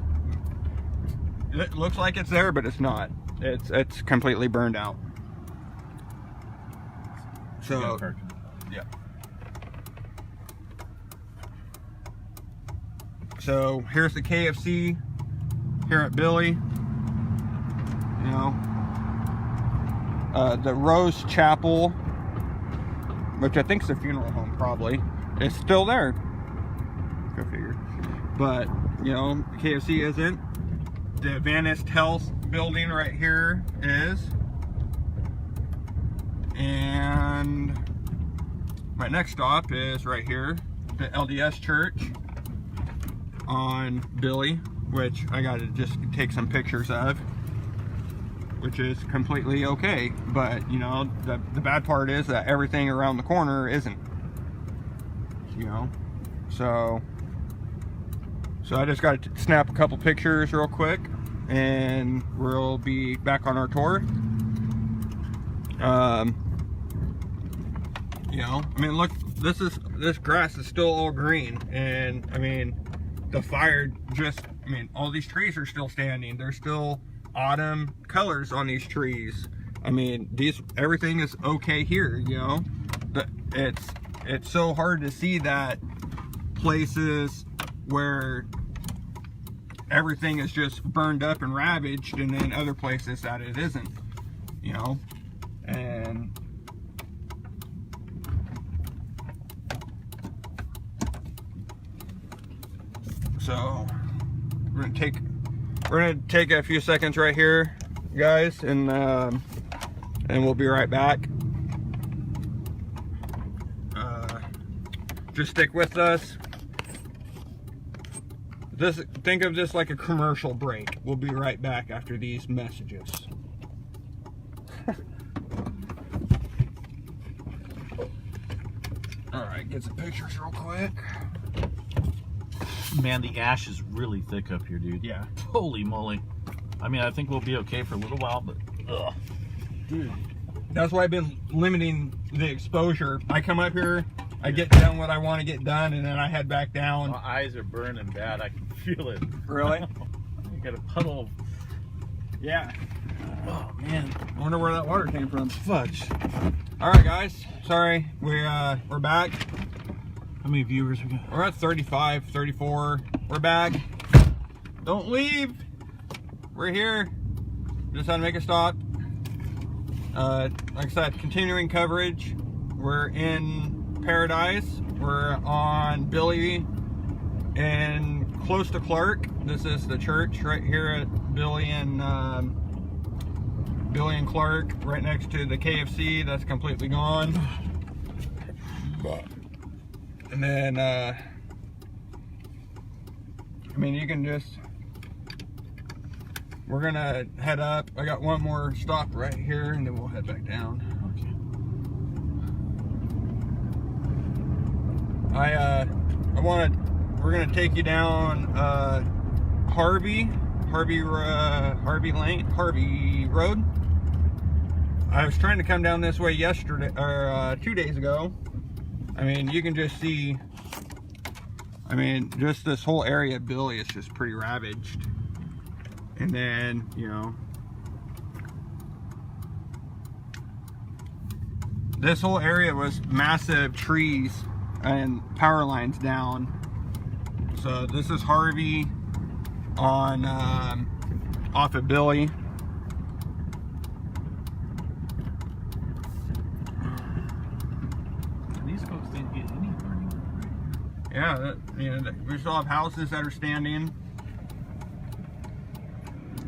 it looks like it's there, but it's not. It's completely burned out. So, yeah. So here's the KFC here at Billy. You know, the Rose Chapel, which I think is a funeral home, probably, is still there. Go figure. But you know, KFC isn't. The Advanced Health building right here is, and my next stop is right here, the LDS Church on Billy, which I gotta just take some pictures of, which is completely okay. But you know, the bad part is that everything around the corner isn't, you know. So I just got to snap a couple pictures real quick, and we'll be back on our tour. You know, I mean, look, this grass is still all green, and I mean, the fire just, I mean, all these trees are still standing. There's still autumn colors on these trees. I mean, everything is okay here, you know. But it's so hard to see that places where everything is just burned up and ravaged, and then other places that it isn't, you know. And so we're gonna take a few seconds right here, guys, and we'll be right back. Just stick with us. Think of this like a commercial break. We'll be right back after these messages. Alright, get some pictures real quick. Man, the ash is really thick up here, dude. Yeah. Holy moly. I mean, I think we'll be okay for a little while, but ugh. Dude, that's why I've been limiting the exposure. I come up here, I get done what I want to get done, and then I head back down. My eyes are burning bad. I can feel it. Really? I got a puddle of... Yeah. Oh, man. I wonder where that water came from. Fudge. Alright guys, sorry, we're back. How many viewers we got? We're at 35, 34. We're back. Don't leave. We're here. Just had to make a stop. Like I said, continuing coverage. We're in Paradise. We're on Billy and close to Clark. This is the church right here at Billy and Clark, right next to the KFC. That's completely gone. And then, I mean, you can just, we're gonna head up. I got one more stop right here, and then we'll head back down. Okay. We're gonna take you down Harvey Road. I was trying to come down this way yesterday, or 2 days ago. I mean, you can just see, I mean, just this whole area of Billy is just pretty ravaged. And then, you know, this whole area was massive trees and power lines down. So this is Harvey on off of Billy. These folks didn't get any burning. Yeah, we still have houses that are standing.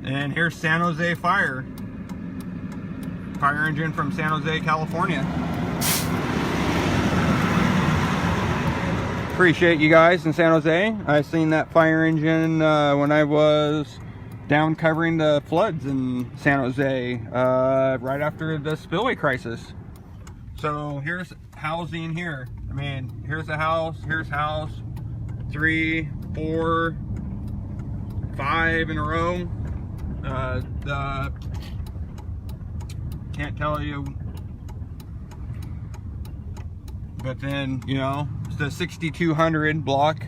And here's San Jose Fire. Fire engine from San Jose, California. Appreciate you guys in San Jose. I seen that fire engine when I was down covering the floods in San Jose right after the spillway crisis. So here's housing here. I mean, here's a house, here's house, 3, 4, 5 in a row. Can't tell you, but then, you know, it's the 6200 block,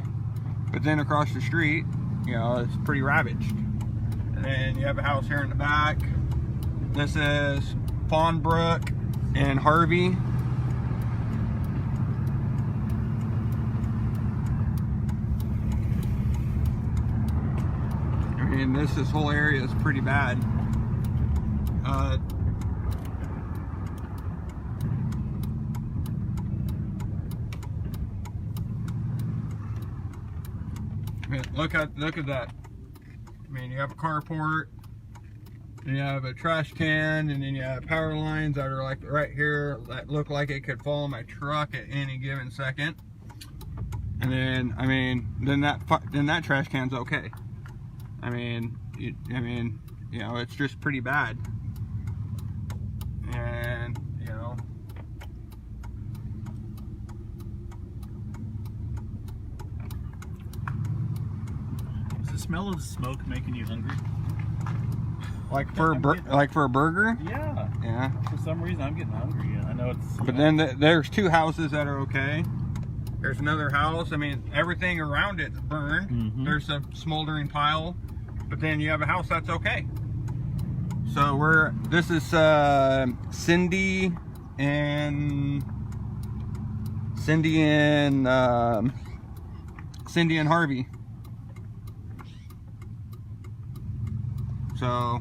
but then across the street, you know, it's pretty ravaged. And then you have a house here in the back. This is Fawnbrook and Harvey. I mean, this whole area is pretty bad. I mean, look at that. I mean, you have a carport, and you have a trash can, and then you have power lines that are like right here that look like it could fall on my truck at any given second. And then, I mean, then that trash can's okay. I mean, you know, it's just pretty bad. And, you know, Is the smell of the smoke making you hungry? like for a burger. Yeah. Yeah. For some reason, I'm getting hungry. I know it's. But then there's 2 houses that are okay. There's another house. I mean, everything around it's burned. Mm-hmm. There's a smoldering pile. But then you have a house that's okay. So this is Cindy and Harvey. So,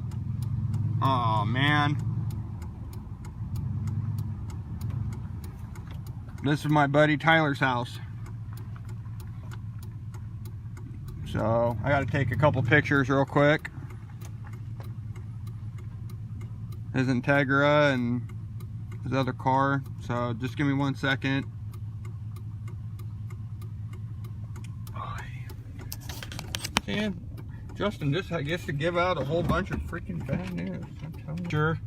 oh man. This is my buddy Tyler's house. So I got to take a couple pictures real quick. His Integra and his other car. So just give me 1 second. And Justin just, I guess, to give out a whole bunch of freaking bad news. I'm telling you. Sure.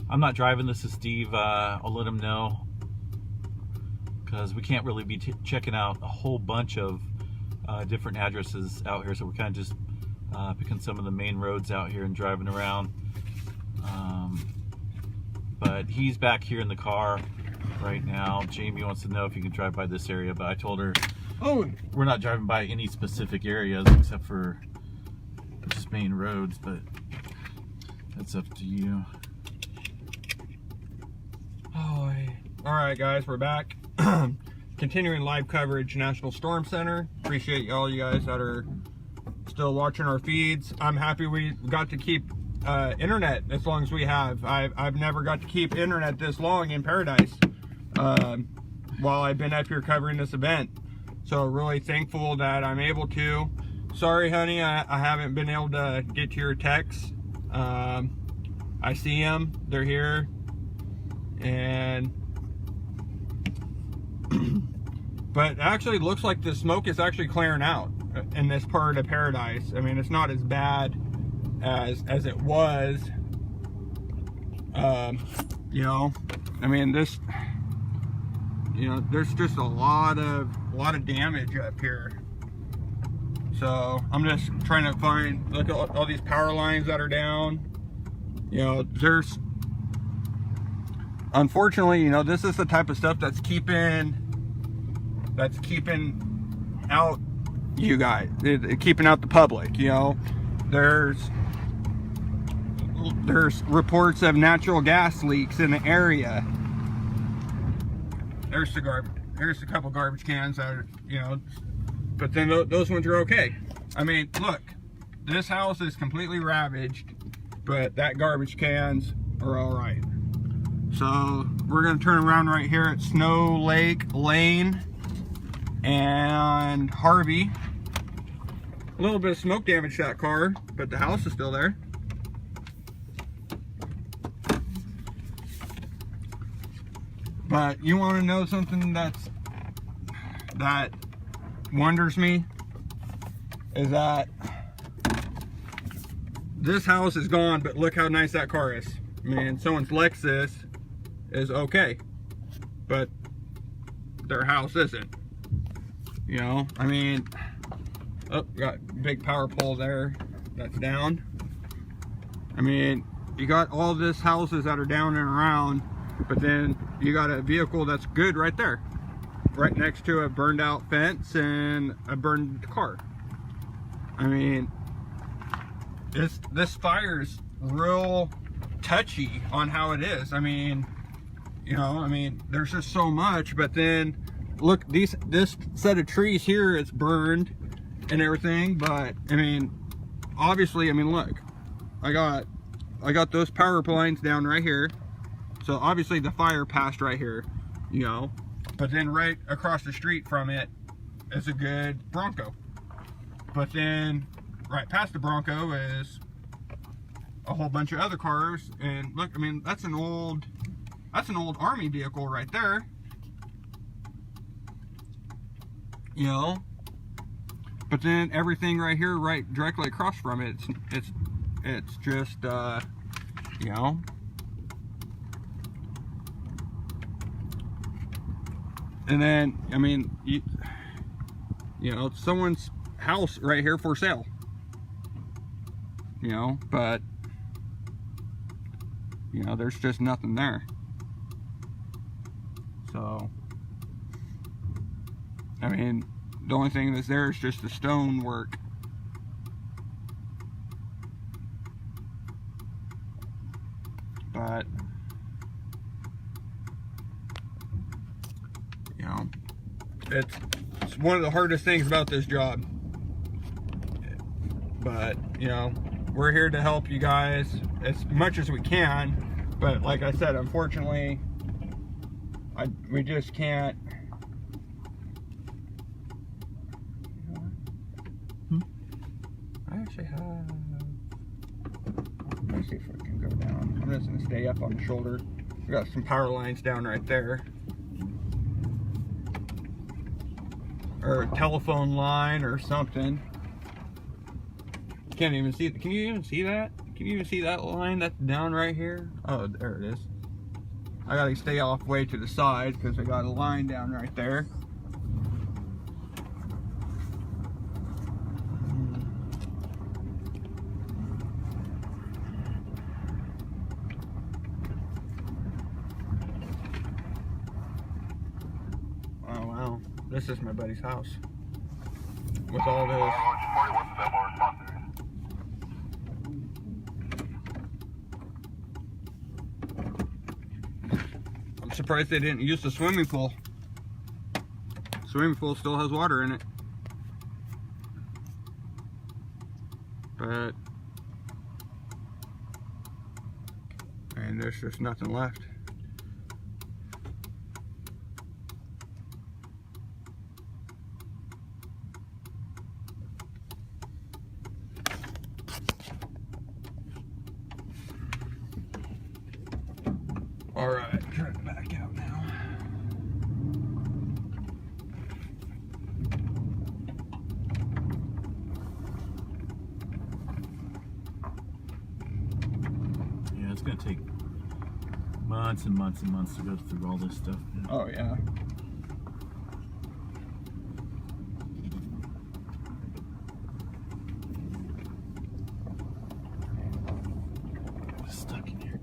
I'm not driving. This is Steve. I'll let him know. because we can't really be checking out a whole bunch of different addresses out here, so we're kind of just picking some of the main roads out here and driving around. But he's back here in the car right now. Jamie wants to know if you can drive by this area, but I told her, oh, we're not driving by any specific areas except for just main roads, but that's up to you. Oh, all right, guys, we're back. Continuing live coverage, National Storm Center. Appreciate all you guys that are still watching our feeds. I'm happy we got to keep internet as long as we have. I've never got to keep internet this long in Paradise while I've been up here covering this event. So really thankful that I'm able to. Sorry, honey, I haven't been able to get to your texts. I see them, they're here, and but it actually looks like the smoke is actually clearing out in this part of Paradise. I mean, it's not as bad as it was. You know, I mean, this, you know, there's just a lot of damage up here. So I'm just trying to find, look at all these power lines that are down. You know, there's, unfortunately, you know, this is the type of stuff that's keeping out you guys, keeping out the public. You know, there's reports of natural gas leaks in the area. There's a couple garbage cans that are, you know, but then those ones are okay. I mean, look, this house is completely ravaged, but that garbage cans are all right. So we're gonna turn around right here at Snow Lake Lane and Harvey. A little bit of smoke damage to that car, but the house is still there. But you want to know something that wonders me, is that this house is gone, but look how nice that car is. I mean, someone's Lexus is okay, but their house isn't. You know, I mean, oh, got a big power pole there that's down. I mean, you got all this houses that are down and around, but then you got a vehicle that's good right there, right next to a burned out fence and a burned car. I mean, this fire's real touchy on how it is. I mean, you know, I mean, there's just so much, but then look, this set of trees here, it's burned and everything, but I mean, obviously, I mean, look, I got those power lines down right here. So obviously the fire passed right here, you know, but then right across the street from it is a good Bronco. But then right past the Bronco is a whole bunch of other cars. And look, I mean, that's an old army vehicle right there. You know, but then everything right here, right directly across from it, it's just, you know, and then, I mean, you know, it's someone's house right here for sale, you know, but, you know, there's just nothing there. So, I mean, the only thing that's there is just the stone work. But, you know, it's one of the hardest things about this job. But, you know, we're here to help you guys as much as we can. But like I said, unfortunately, we just can't. I actually have. Let me see if we can go down. I'm just gonna stay up on the shoulder. We got some power lines down right there, or a telephone line or something. Can't even see. Can you even see that? Can you even see that line that's down right here? Oh, there it is. I gotta stay off way to the side because I got a line down right there. Oh wow, this is my buddy's house with all this. I'm surprised they didn't use the swimming pool. Swimming pool still has water in it. But, and there's just nothing left. All right, trying to back out now. Yeah, it's gonna take months and months and months to go through all this stuff. Oh yeah. Stuck in here.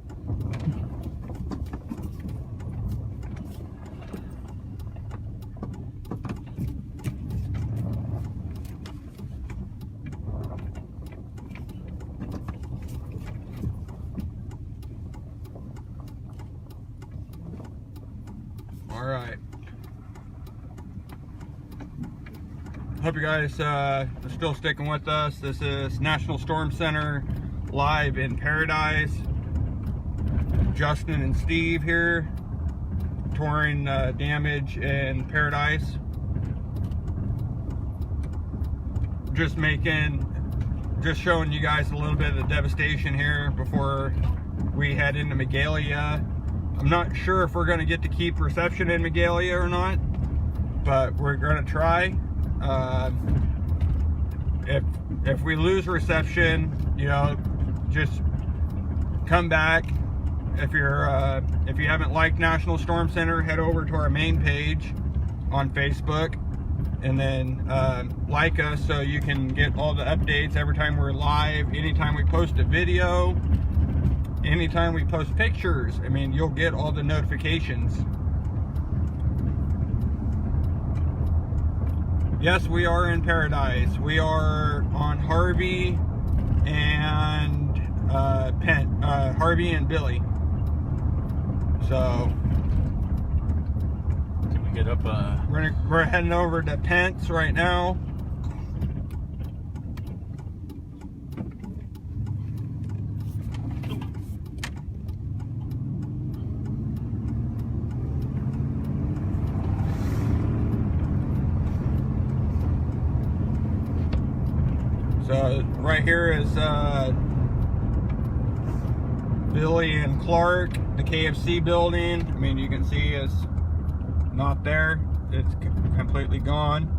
All right. Hope you guys are still sticking with us. This is National Storm Center live in Paradise. Justin and Steve here touring damage in Paradise. Just showing you guys a little bit of the devastation here before we head into Magalia. I'm not sure if we're going to get to keep reception in Magalia or not, but we're going to try. If we lose reception, you know, just come back. If you haven't liked National Storm Center, head over to our main page on Facebook, and then like us so you can get all the updates every time we're live, anytime we post a video, anytime we post pictures. I mean, you'll get all the notifications. Yes, we are in Paradise. We are on Harvey and Harvey and Billy. So Can we get up? we're heading over to Pence right now. So right here is Billy and Clark, the KFC building. I mean, you can see it's not there. It's completely gone.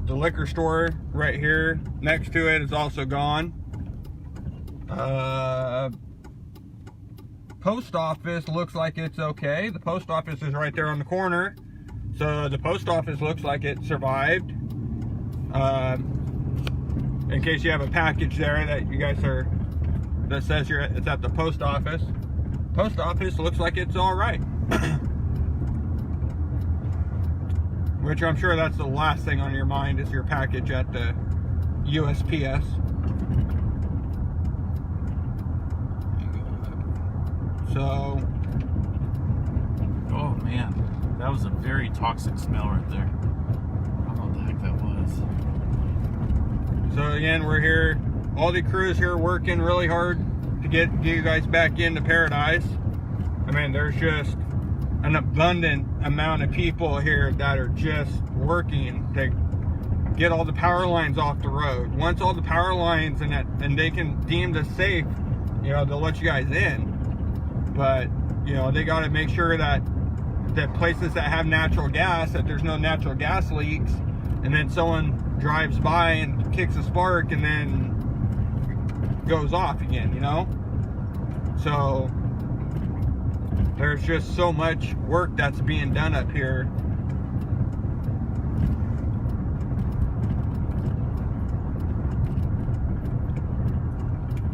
The liquor store right here next to it is also gone. Post office looks like it's okay. The post office is right there on the corner. So the post office looks like it survived. In case you have a package there that you guys are, that says it's at the post office. Post office looks like it's all right. Which I'm sure that's the last thing on your mind is your package at the USPS. So, Oh man, that was a very toxic smell right there. I don't know what the heck that was. So again, we're here. All the crews here working really hard to get you guys back into Paradise. I mean, there's just an abundant amount of people here that are just working to get all the power lines off the road. Once all the power lines and they can deem this safe, you know, they'll let you guys in. But, you know, they got to make sure that places that have natural gas, that there's no natural gas leaks, and then someone drives by and kicks a spark and then goes off again, you know? So there's just so much work that's being done up here.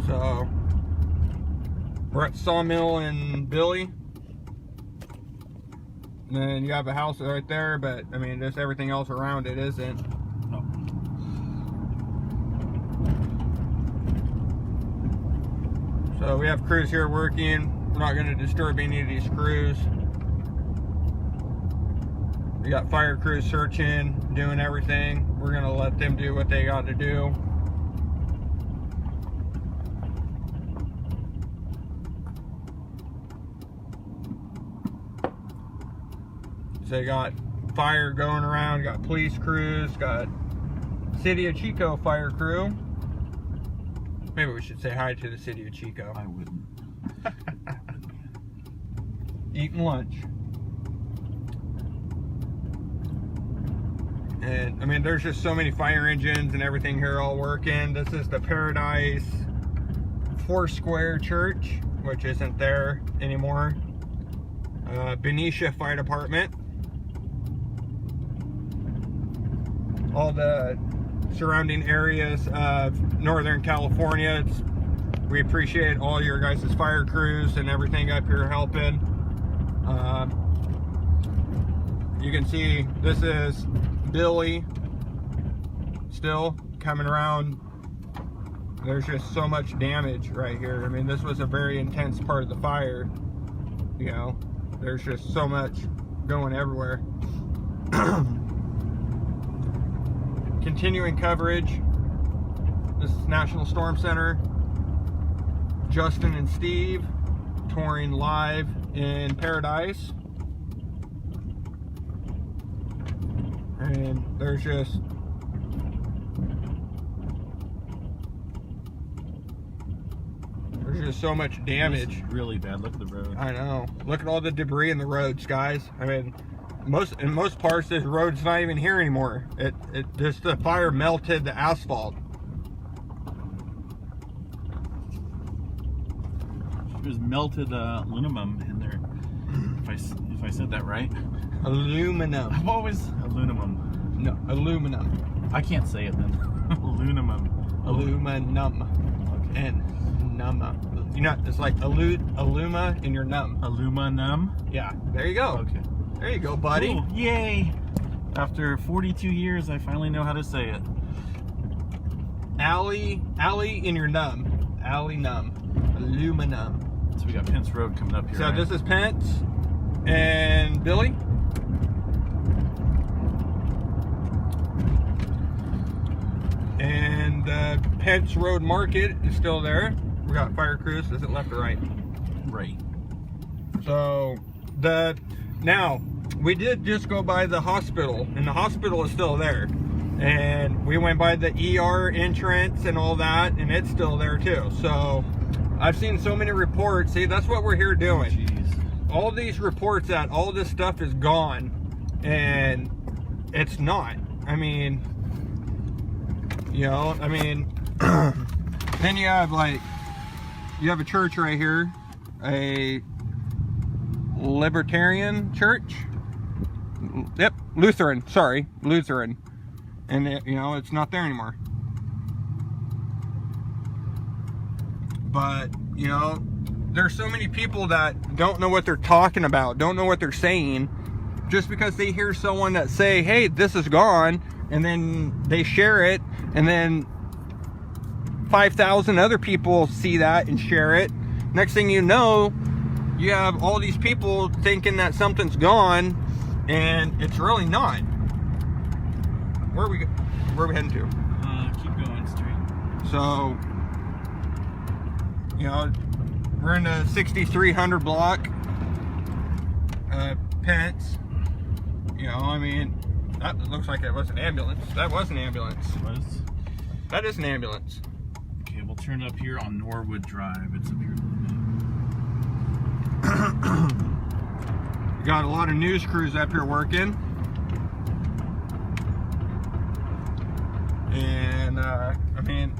So we're at Sawmill and Billy. And then you have a house right there, but I mean, just everything else around it isn't. Oh. So we have crews here working. We're not going to disturb any of these crews. We got fire crews searching, doing everything. We're going to let them do what they got to do. So you got fire going around, got police crews, got City of Chico fire crew. Maybe we should say hi to the City of Chico. I wouldn't. Eating lunch. And I mean, there's just so many fire engines and everything here all working. This is the Paradise Foursquare Church, which isn't there anymore. Benicia Fire Department. All the surrounding areas of Northern California. We appreciate all your guys' fire crews and everything up here helping. You can see this is Billy still coming around. There's just so much damage right here. I mean, this was a very intense part of the fire. You know, there's just so much going everywhere. Continuing coverage. This is National Storm Center. Justin and Steve touring live in Paradise. And there's just so much damage. It's really bad. Look at the road. I know. Look at all the debris in the roads, guys. I mean, in most parts, this road's not even here anymore. It just, the fire melted the asphalt. There's melted aluminum in there. If I said that right. Aluminum. I've always aluminum. No, aluminum. I can't say it then. Aluminum. Aluminum. Okay. And numma. You know, it's like aluma in your num. Aluminum. Yeah. There you go. Okay. There you go, buddy. Ooh, yay! After 42 years, I finally know how to say it. Alley in your num. Alley num. Aluminum. So we got Pence Road coming up here. So right? this is Pence and Billy. And Pence Road Market is still there. We got fire crews. Is it left or right? Right. So now we did just go by the hospital, and the hospital is still there. And we went by the ER entrance and all that, and it's still there too. So I've seen so many reports. See, that's what we're here doing. Jeez. All these reports that all this stuff is gone, and it's not. I mean, you know, I mean, then you have a church right here, a Libertarian church. Yep, Lutheran. Sorry, Lutheran. And you know, it's not there anymore. But you know, there's so many people that don't know what they're talking about, don't know what they're saying, just because they hear someone that say, "Hey, this is gone," and then they share it, and then 5,000 other people see that and share it. Next thing you know, you have all these people thinking that something's gone, and it's really not. Where are we heading to? Keep going straight. So, you know, we're in the 6300 block, Pence. You know, I mean, that looks like it was an ambulance. That was an ambulance. That is an ambulance. Okay, we'll turn up here on Norwood Drive. It's up here a little bit. Got a lot of news crews up here working. And, I mean,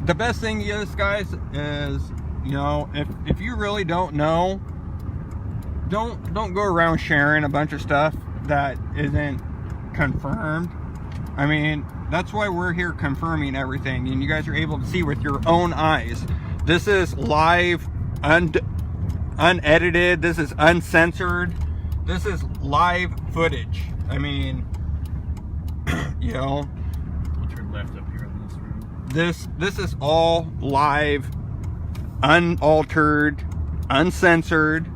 the best thing is, guys, is you know, if you really don't know, don't go around sharing a bunch of stuff that isn't confirmed. I mean, that's why we're here confirming everything, and you guys are able to see with your own eyes. This is live, unedited. This is uncensored. This is live footage. I mean, you know, I'll turn left up here in this room. this is all live, unaltered, uncensored.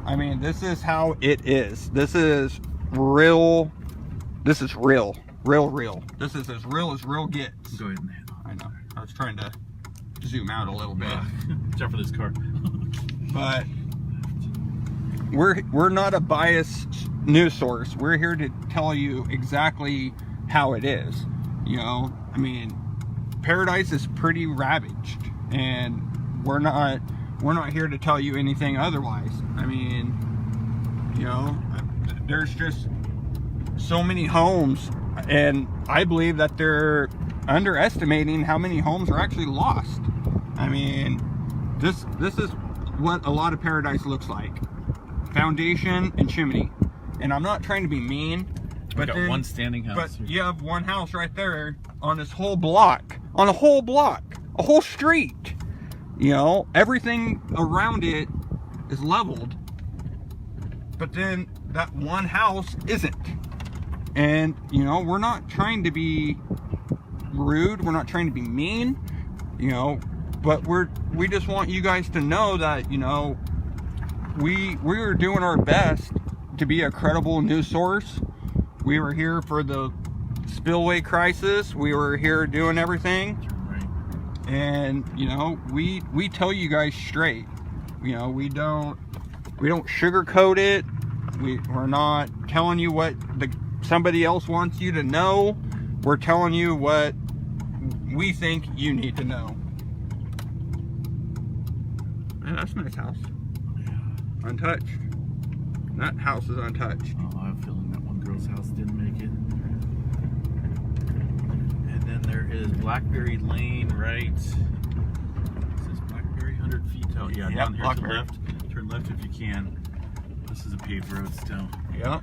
I mean, this is how it is. This is real. This is real. Real. This is as real gets. Go ahead and hit. I know. I was trying to zoom out a little bit. Except for this car. But we're not a biased news source. We're here to tell you exactly how it is. You know, I mean, Paradise is pretty ravaged, and we're not here to tell you anything otherwise. I mean, you know, there's just so many homes, and I believe that they're underestimating how many homes are actually lost. I mean, this is what a lot of Paradise looks like: foundation and chimney. And I'm not trying to be mean, but got one standing house. But you have one house right there on this whole block, a whole street. You know, everything around it is leveled, but then that one house isn't. And, you know, we're not trying to be rude, we're not trying to be mean, you know, but we just want you guys to know that, you know, we are doing our best to be a credible news source. We were here for the spillway crisis. We were here doing everything. And, you know, we tell you guys straight. You know, we don't sugarcoat it. We're not telling you what somebody else wants you to know. We're telling you what we think you need to know. Man, that's a nice house. Untouched. That house is untouched. Oh, I have a feeling that one girl's house didn't make it. And then there is Blackberry Lane, right? This is Blackberry, 100 feet out. Yeah, Yep, down here Blackberry. to the left. Turn left if you can. This is a paved road still. Yeah.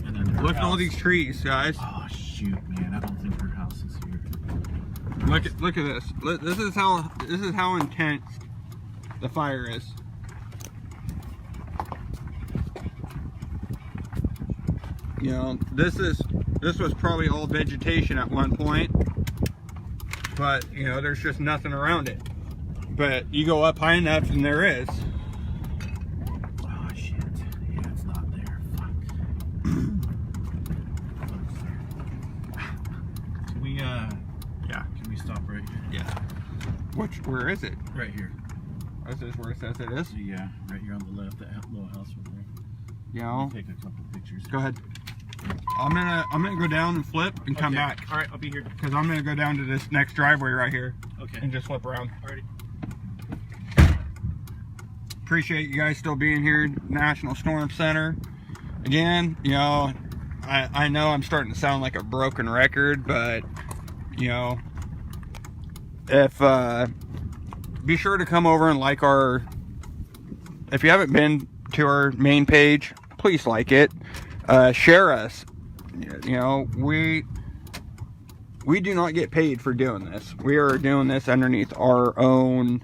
And then her Look at all house. these trees, guys. Oh shoot, man! I don't think her house is here. Look at this. This is how intense the fire is. You know, this was probably all vegetation at one point, but you know, there's just nothing around it. But you go up high enough and there is. Oh shit! Yeah, it's not there. Fuck. Can we Yeah. Can we stop right here? Yeah. Where is it? Right here. This is where it says it is. Yeah, right here on the left. That little house right there. You know. Take a couple pictures. Go ahead. I'm gonna go down and flip and come Okay. back. All right, I'll be here. Because I'm gonna go down to this next driveway right here Okay. and just flip around. Alrighty. Appreciate you guys still being here, National Storm Center. Again, you know, I know I'm starting to sound like a broken record, but you know, if be sure to come over and like if you haven't been to our main page, please like it. Share us. You know, we do not get paid for doing this. We are doing this underneath our own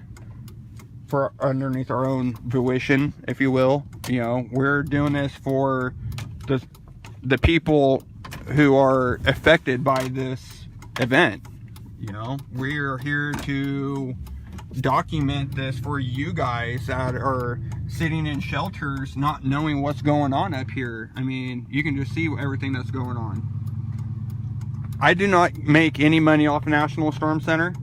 volition, if you will. You know, we're doing this for the people who are affected by this event. You know, we are here to document this for you guys that are sitting in shelters not knowing what's going on up here. I mean, you can just see everything that's going on. I do not make any money off National Storm Center.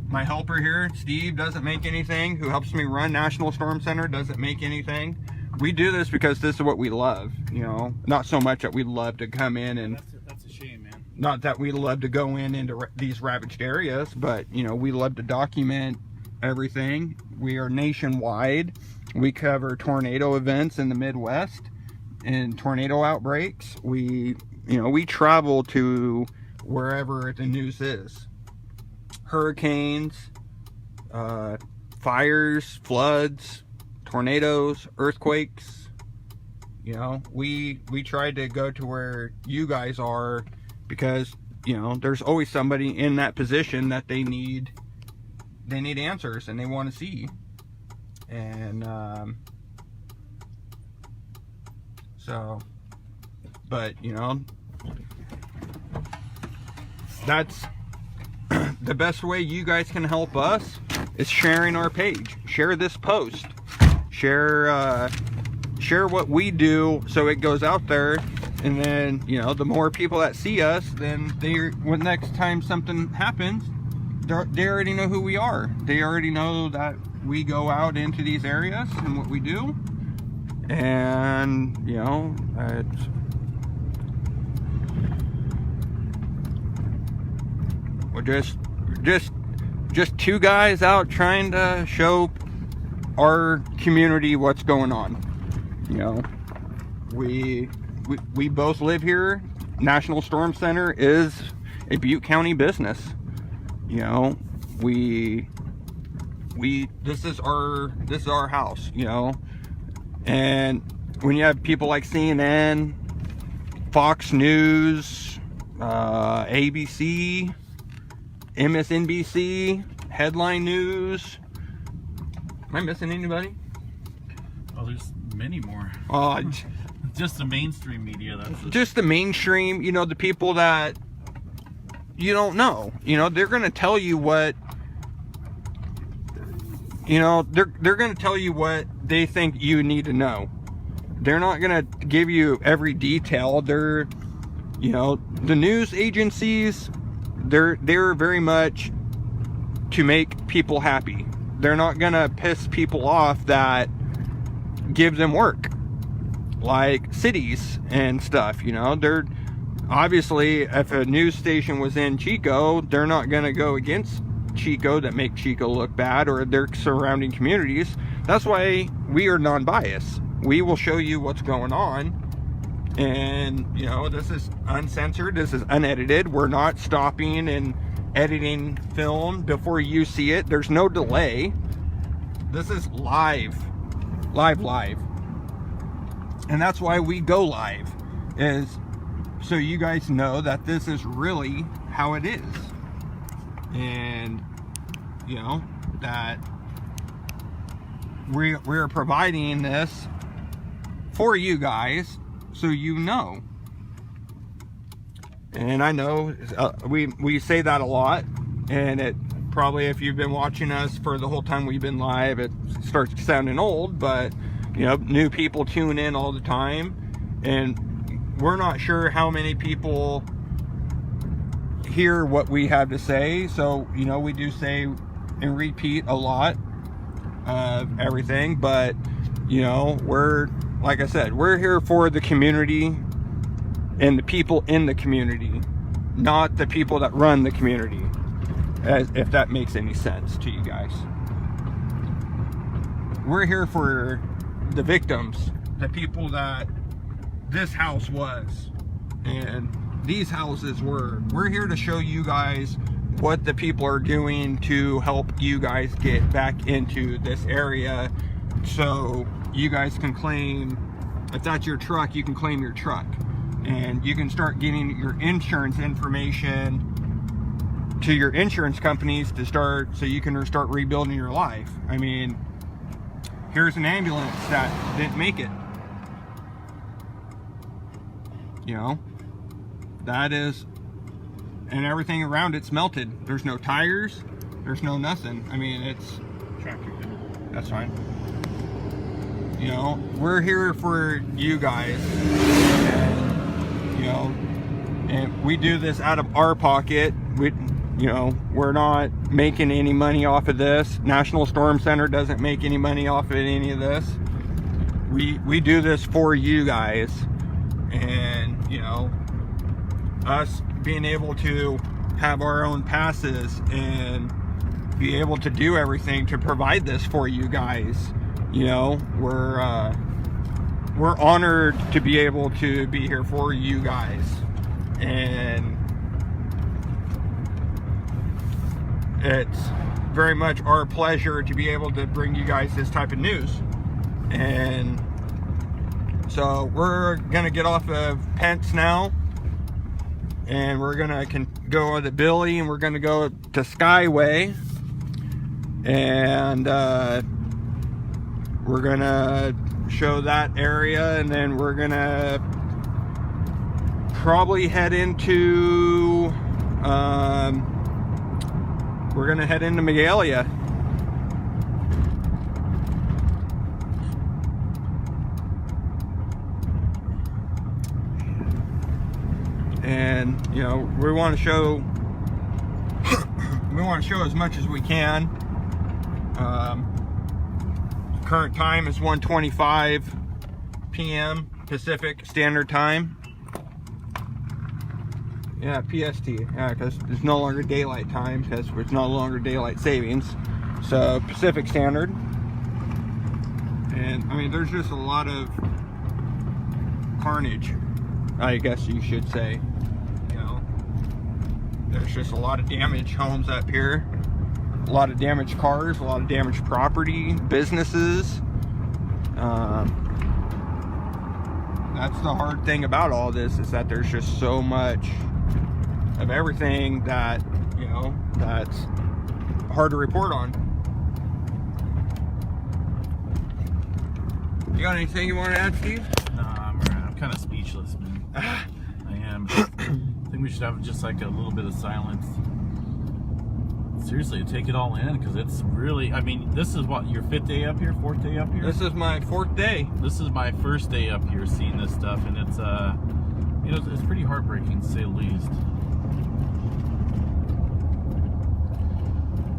My helper here, Steve, doesn't make anything. Who helps me run National Storm Center doesn't make anything. We do this because this is what we love, you know. Not so much that we love to come in and That's a shame, man. not that we love to go into these ravaged areas, but you know, we love to document everything. We are nationwide. We cover tornado events in the Midwest and tornado outbreaks. We travel to wherever the news is. Hurricanes, fires, floods, tornadoes, earthquakes. You know, we tried to go to where you guys are because, you know, there's always somebody in that position that they need answers and they want to see. And so, but you know, that's the best way you guys can help us is sharing our page. Share this post. Share what we do so it goes out there, and then, you know, the more people that see us, then when next time something happens, they already know who we are. They already know that we go out into these areas and what we do. And, you know, we're just two guys out trying to show our community what's going on. You know, we both live here. National Storm Center is a Butte County business. You know, this is our house, you know. And when you have people like CNN, Fox News, ABC, MSNBC, Headline News. Am I missing anybody? Oh, there's many more. Just the mainstream media. Just the mainstream, you know, the people that you don't know. You know, they're going to tell you what, you know, they're going to tell you what they think you need to know. They're not going to give you every detail. They're, you know, the news agencies, they're very much to make people happy. They're not going to piss people off that give them work, like cities and stuff. You know, they're obviously, if a news station was in Chico, they're not going to go against Chico that make Chico look bad or their surrounding communities. That's why we are non-biased. We will show you what's going on, and you know, this is uncensored, this is unedited. We're not stopping and editing film before you see it. There's no delay. This is live. And that's why we go live, is so you guys know that this is really how it is. And you know, that we're providing this for you guys, so you know. And I know we say that a lot, and it probably, if you've been watching us for the whole time we've been live, it starts sounding old, but you know, new people tune in all the time, and we're not sure how many people hear what we have to say. So, you know, we do say and repeat a lot of everything, but you know, like I said, we're here for the community and the people in the community, not the people that run the community, if that makes any sense to you guys. We're here for the victims, the people that this house was and these houses were. We're here to show you guys what the people are doing to help you guys get back into this area, so you guys can claim, if that's your truck, you can claim your truck, and you can start getting your insurance information to your insurance companies to start, so you can start rebuilding your life. I mean, here's an ambulance that didn't make it. You know, that is, and everything around it's melted. There's no tires, there's no nothing. I mean, it's tractor. That's fine. You know, we're here for you guys, and, you know, and we do this out of our pocket. You know, we're not making any money off of this. National Storm Center doesn't make any money off of any of this. We do this for you guys, and you know, us being able to have our own passes and be able to do everything to provide this for you guys. You know, we're honored to be able to be here for you guys, and very much our pleasure to be able to bring you guys this type of news. And so we're gonna get off of Pence now, and we're gonna go to Billy, and we're gonna go to Skyway, and we're gonna show that area, and then we're gonna probably head into Magalia. And you know, we want to show as much as we can. Current time is 1:25 p.m. Pacific Standard Time. Yeah, PST. Yeah, because it's no longer daylight time, because it's no longer daylight savings. So Pacific Standard. And I mean, there's just a lot of carnage, I guess you should say. You know, there's just a lot of damaged homes up here, a lot of damaged cars, a lot of damaged property, businesses. That's the hard thing about all this, is that there's just so much of everything that, you know, that's hard to report on. You got anything you want to add, Steve? No, I'm kind of speechless, man. I am. I think we should have just like a little bit of silence. Seriously, take it all in, because it's really, I mean, this is what, your 5th day up here, 4th day up here? This is my 4th day. This is my 1st day up here seeing this stuff, and it's, you know, it's pretty heartbreaking to say the least.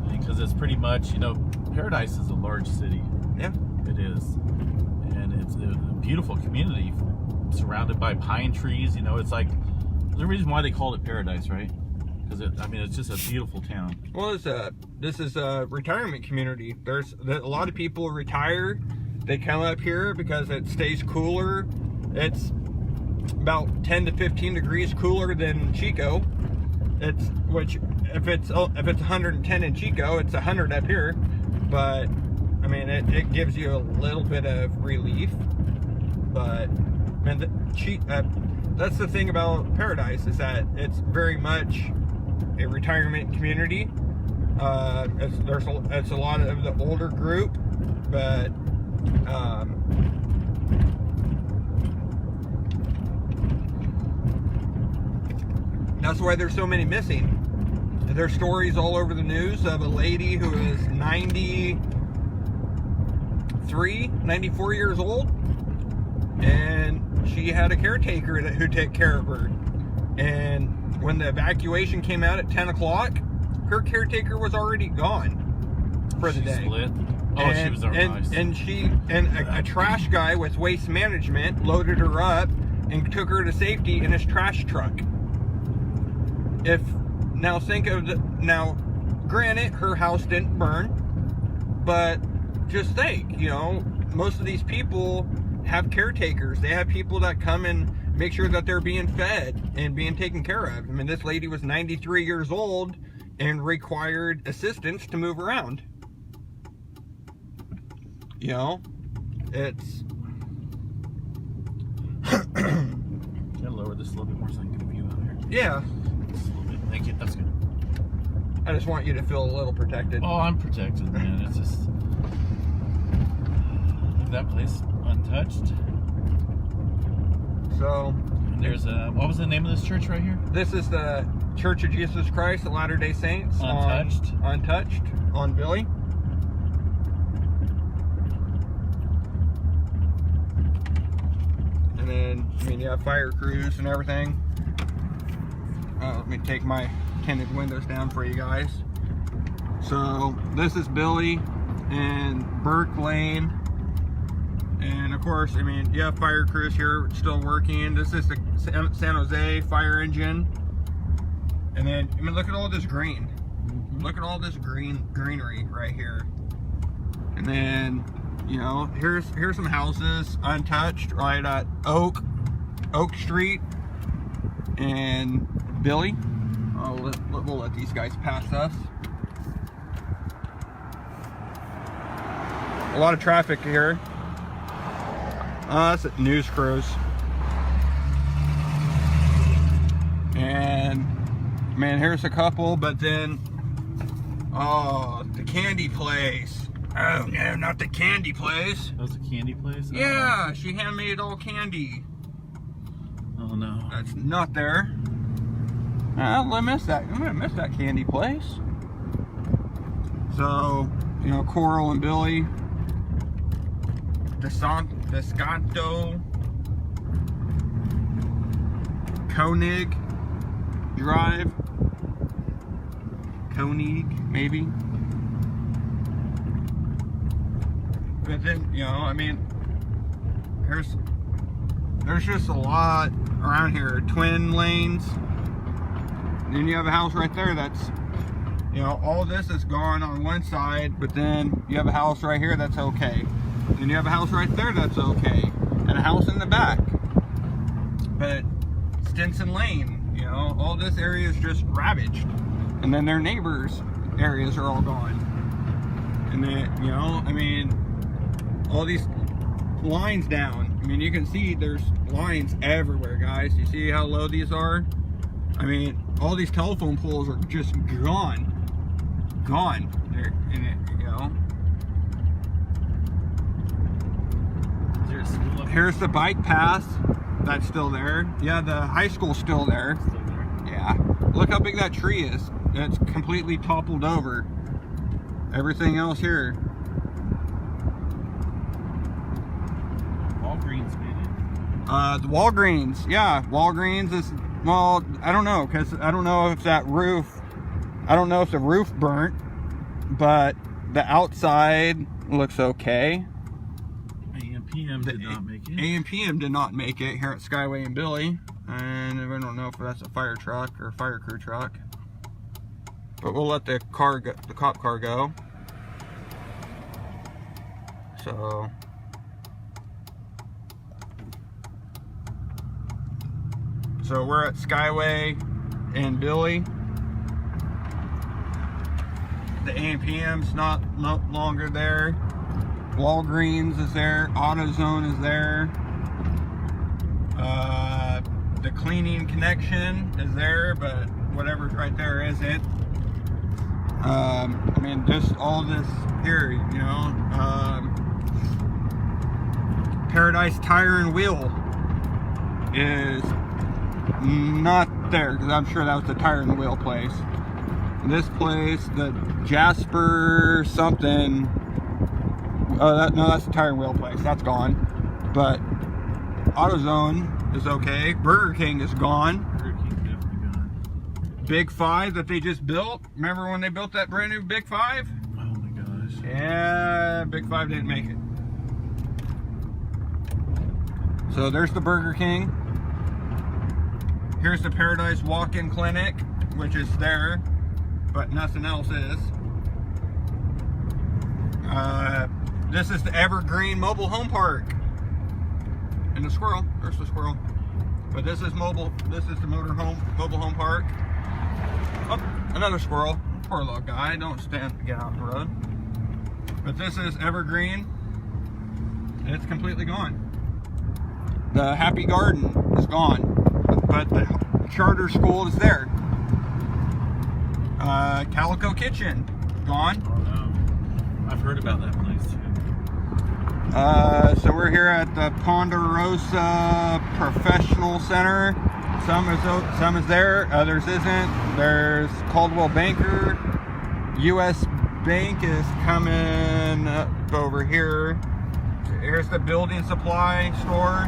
Because it's pretty much, you know, Paradise is a large city. Yeah. It is. And it's a beautiful community surrounded by pine trees. You know, it's like, there's a reason why they called it Paradise, right? Because I mean, it's just a beautiful town. Well, this is a retirement community. There's a lot of people retire. They come up here because it stays cooler. It's about 10 to 15 degrees cooler than Chico. Which if it's 110 in Chico, it's 100 up here. But I mean, it gives you a little bit of relief. But man, that's the thing about Paradise, is that it's very much a retirement community. It's a lot of the older group, but that's why there's so many missing. There's stories all over the news of a lady who is 94 years old, and she had a caretaker who took care of her. And when the evacuation came out at 10 o'clock, her caretaker was already gone for the day. Split. Oh, she was nice. And a trash guy with waste management loaded her up and took her to safety in his trash truck. Now granted, her house didn't burn, but just think, you know, most of these people have caretakers. They have people that come and make sure that they're being fed and being taken care of. I mean, this lady was 93 years old and required assistance to move around. You know, it's... Can I lower this a little bit more so I can get a view out here? Yeah. Just a little bit. Thank you. That's good. I just want you to feel a little protected. Oh, I'm protected, man. It's just... Leave that place untouched. So... And there's a... What was the name of this church right here? This is the Church of Jesus Christ of Latter-day Saints. Untouched. Untouched. On Billy. And then, I mean, you have fire crews and everything. Let me take my tinted windows down for you guys. So, this is Billy and Burke Lane. And of course, I mean, you have fire crews here still working. This is the San Jose fire engine. And then, I mean, look at all this green. Look at all this greenery right here. And then, you know, here's some houses untouched right at Oak Street and Billy. We'll let these guys pass us. a lot of traffic here. That's a news cruise. And man, here's a couple, but then, oh, the candy place. Oh no, not the candy place. That was a candy place? Yeah, she handmade all candy. Oh no. That's not there. I miss that. I'm gonna miss that candy place. So, you know, Coral and Billy, Descanto, Koenig Drive, Koenig maybe. But then, you know, I mean, there's just a lot around here. Twin lanes. Then you have a house right there that's, you know, all this is gone on one side, but then you have a house right here that's okay. Then you have a house right there that's okay. And a house in the back. But Stinson Lane, you know, all this area is just ravaged. And then their neighbors' areas are all gone. And then, you know, I mean, all these lines down. I mean, you can see there's lines everywhere, guys. You see how low these are? I mean, all these telephone poles are just gone. Gone. They're in it, you know. Is there a school up Here's the bike path. That's still there. Yeah, the high school's still there. still there? Yeah. Look how big that tree is. It's completely toppled over. Everything else here. Walgreens made it. The Walgreens. Yeah, Walgreens is, well, I don't know, because I don't know if that roof, I don't know if the roof burnt, but the outside looks okay. AM/PM did not make it. AM/PM did not make it here at Skyway and Billy. And I don't know if that's a fire truck or a fire crew truck. But we'll let the car go, the cop car go. So we're at Skyway and Billy. The AM/PM's not no longer there. Walgreens is there. AutoZone is there. The cleaning connection is there, but whatever's right there isn't. I mean, just all this here, you know. Paradise Tire and Wheel is not there, because I'm sure that was the tire and wheel place. This place, the Jasper something. Oh, no, that's the tire and wheel place. That's gone. But AutoZone is okay. Burger King is gone. Burger King definitely gone. Big Five that they just built. Remember when they built that brand new Big Five? Oh my gosh. Yeah, Big Five didn't make it. So there's the Burger King. Here's the Paradise Walk-In Clinic, which is there, but nothing else is. This is the Evergreen Mobile Home Park. And the squirrel, there's the squirrel. But this is mobile, this is the mobile home park. Oh, another squirrel. Poor little guy, don't get out on the road. But this is Evergreen. It's completely gone. The Happy Garden is gone. But the charter school is there. Calico Kitchen, gone. Oh no. I've heard about that place too. So we're here at the Ponderosa Professional Center. Some is there, others isn't. There's Caldwell Banker. US Bank is coming up over here. Here's the building supply store.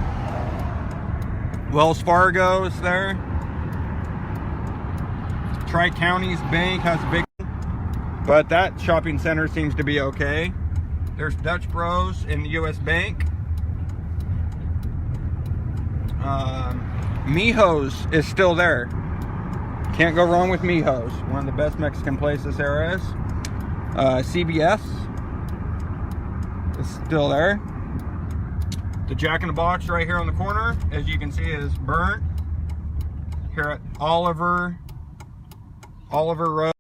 Wells Fargo is there. Tri-Counties Bank has a big one, but that shopping center seems to be okay. There's Dutch Bros in the US Bank. Mijo's is still there. Can't go wrong with Mijo's. One of the best Mexican places there is. CBS is still there. The Jack in the Box right here on the corner, as you can see, is burnt. Here at Oliver Road.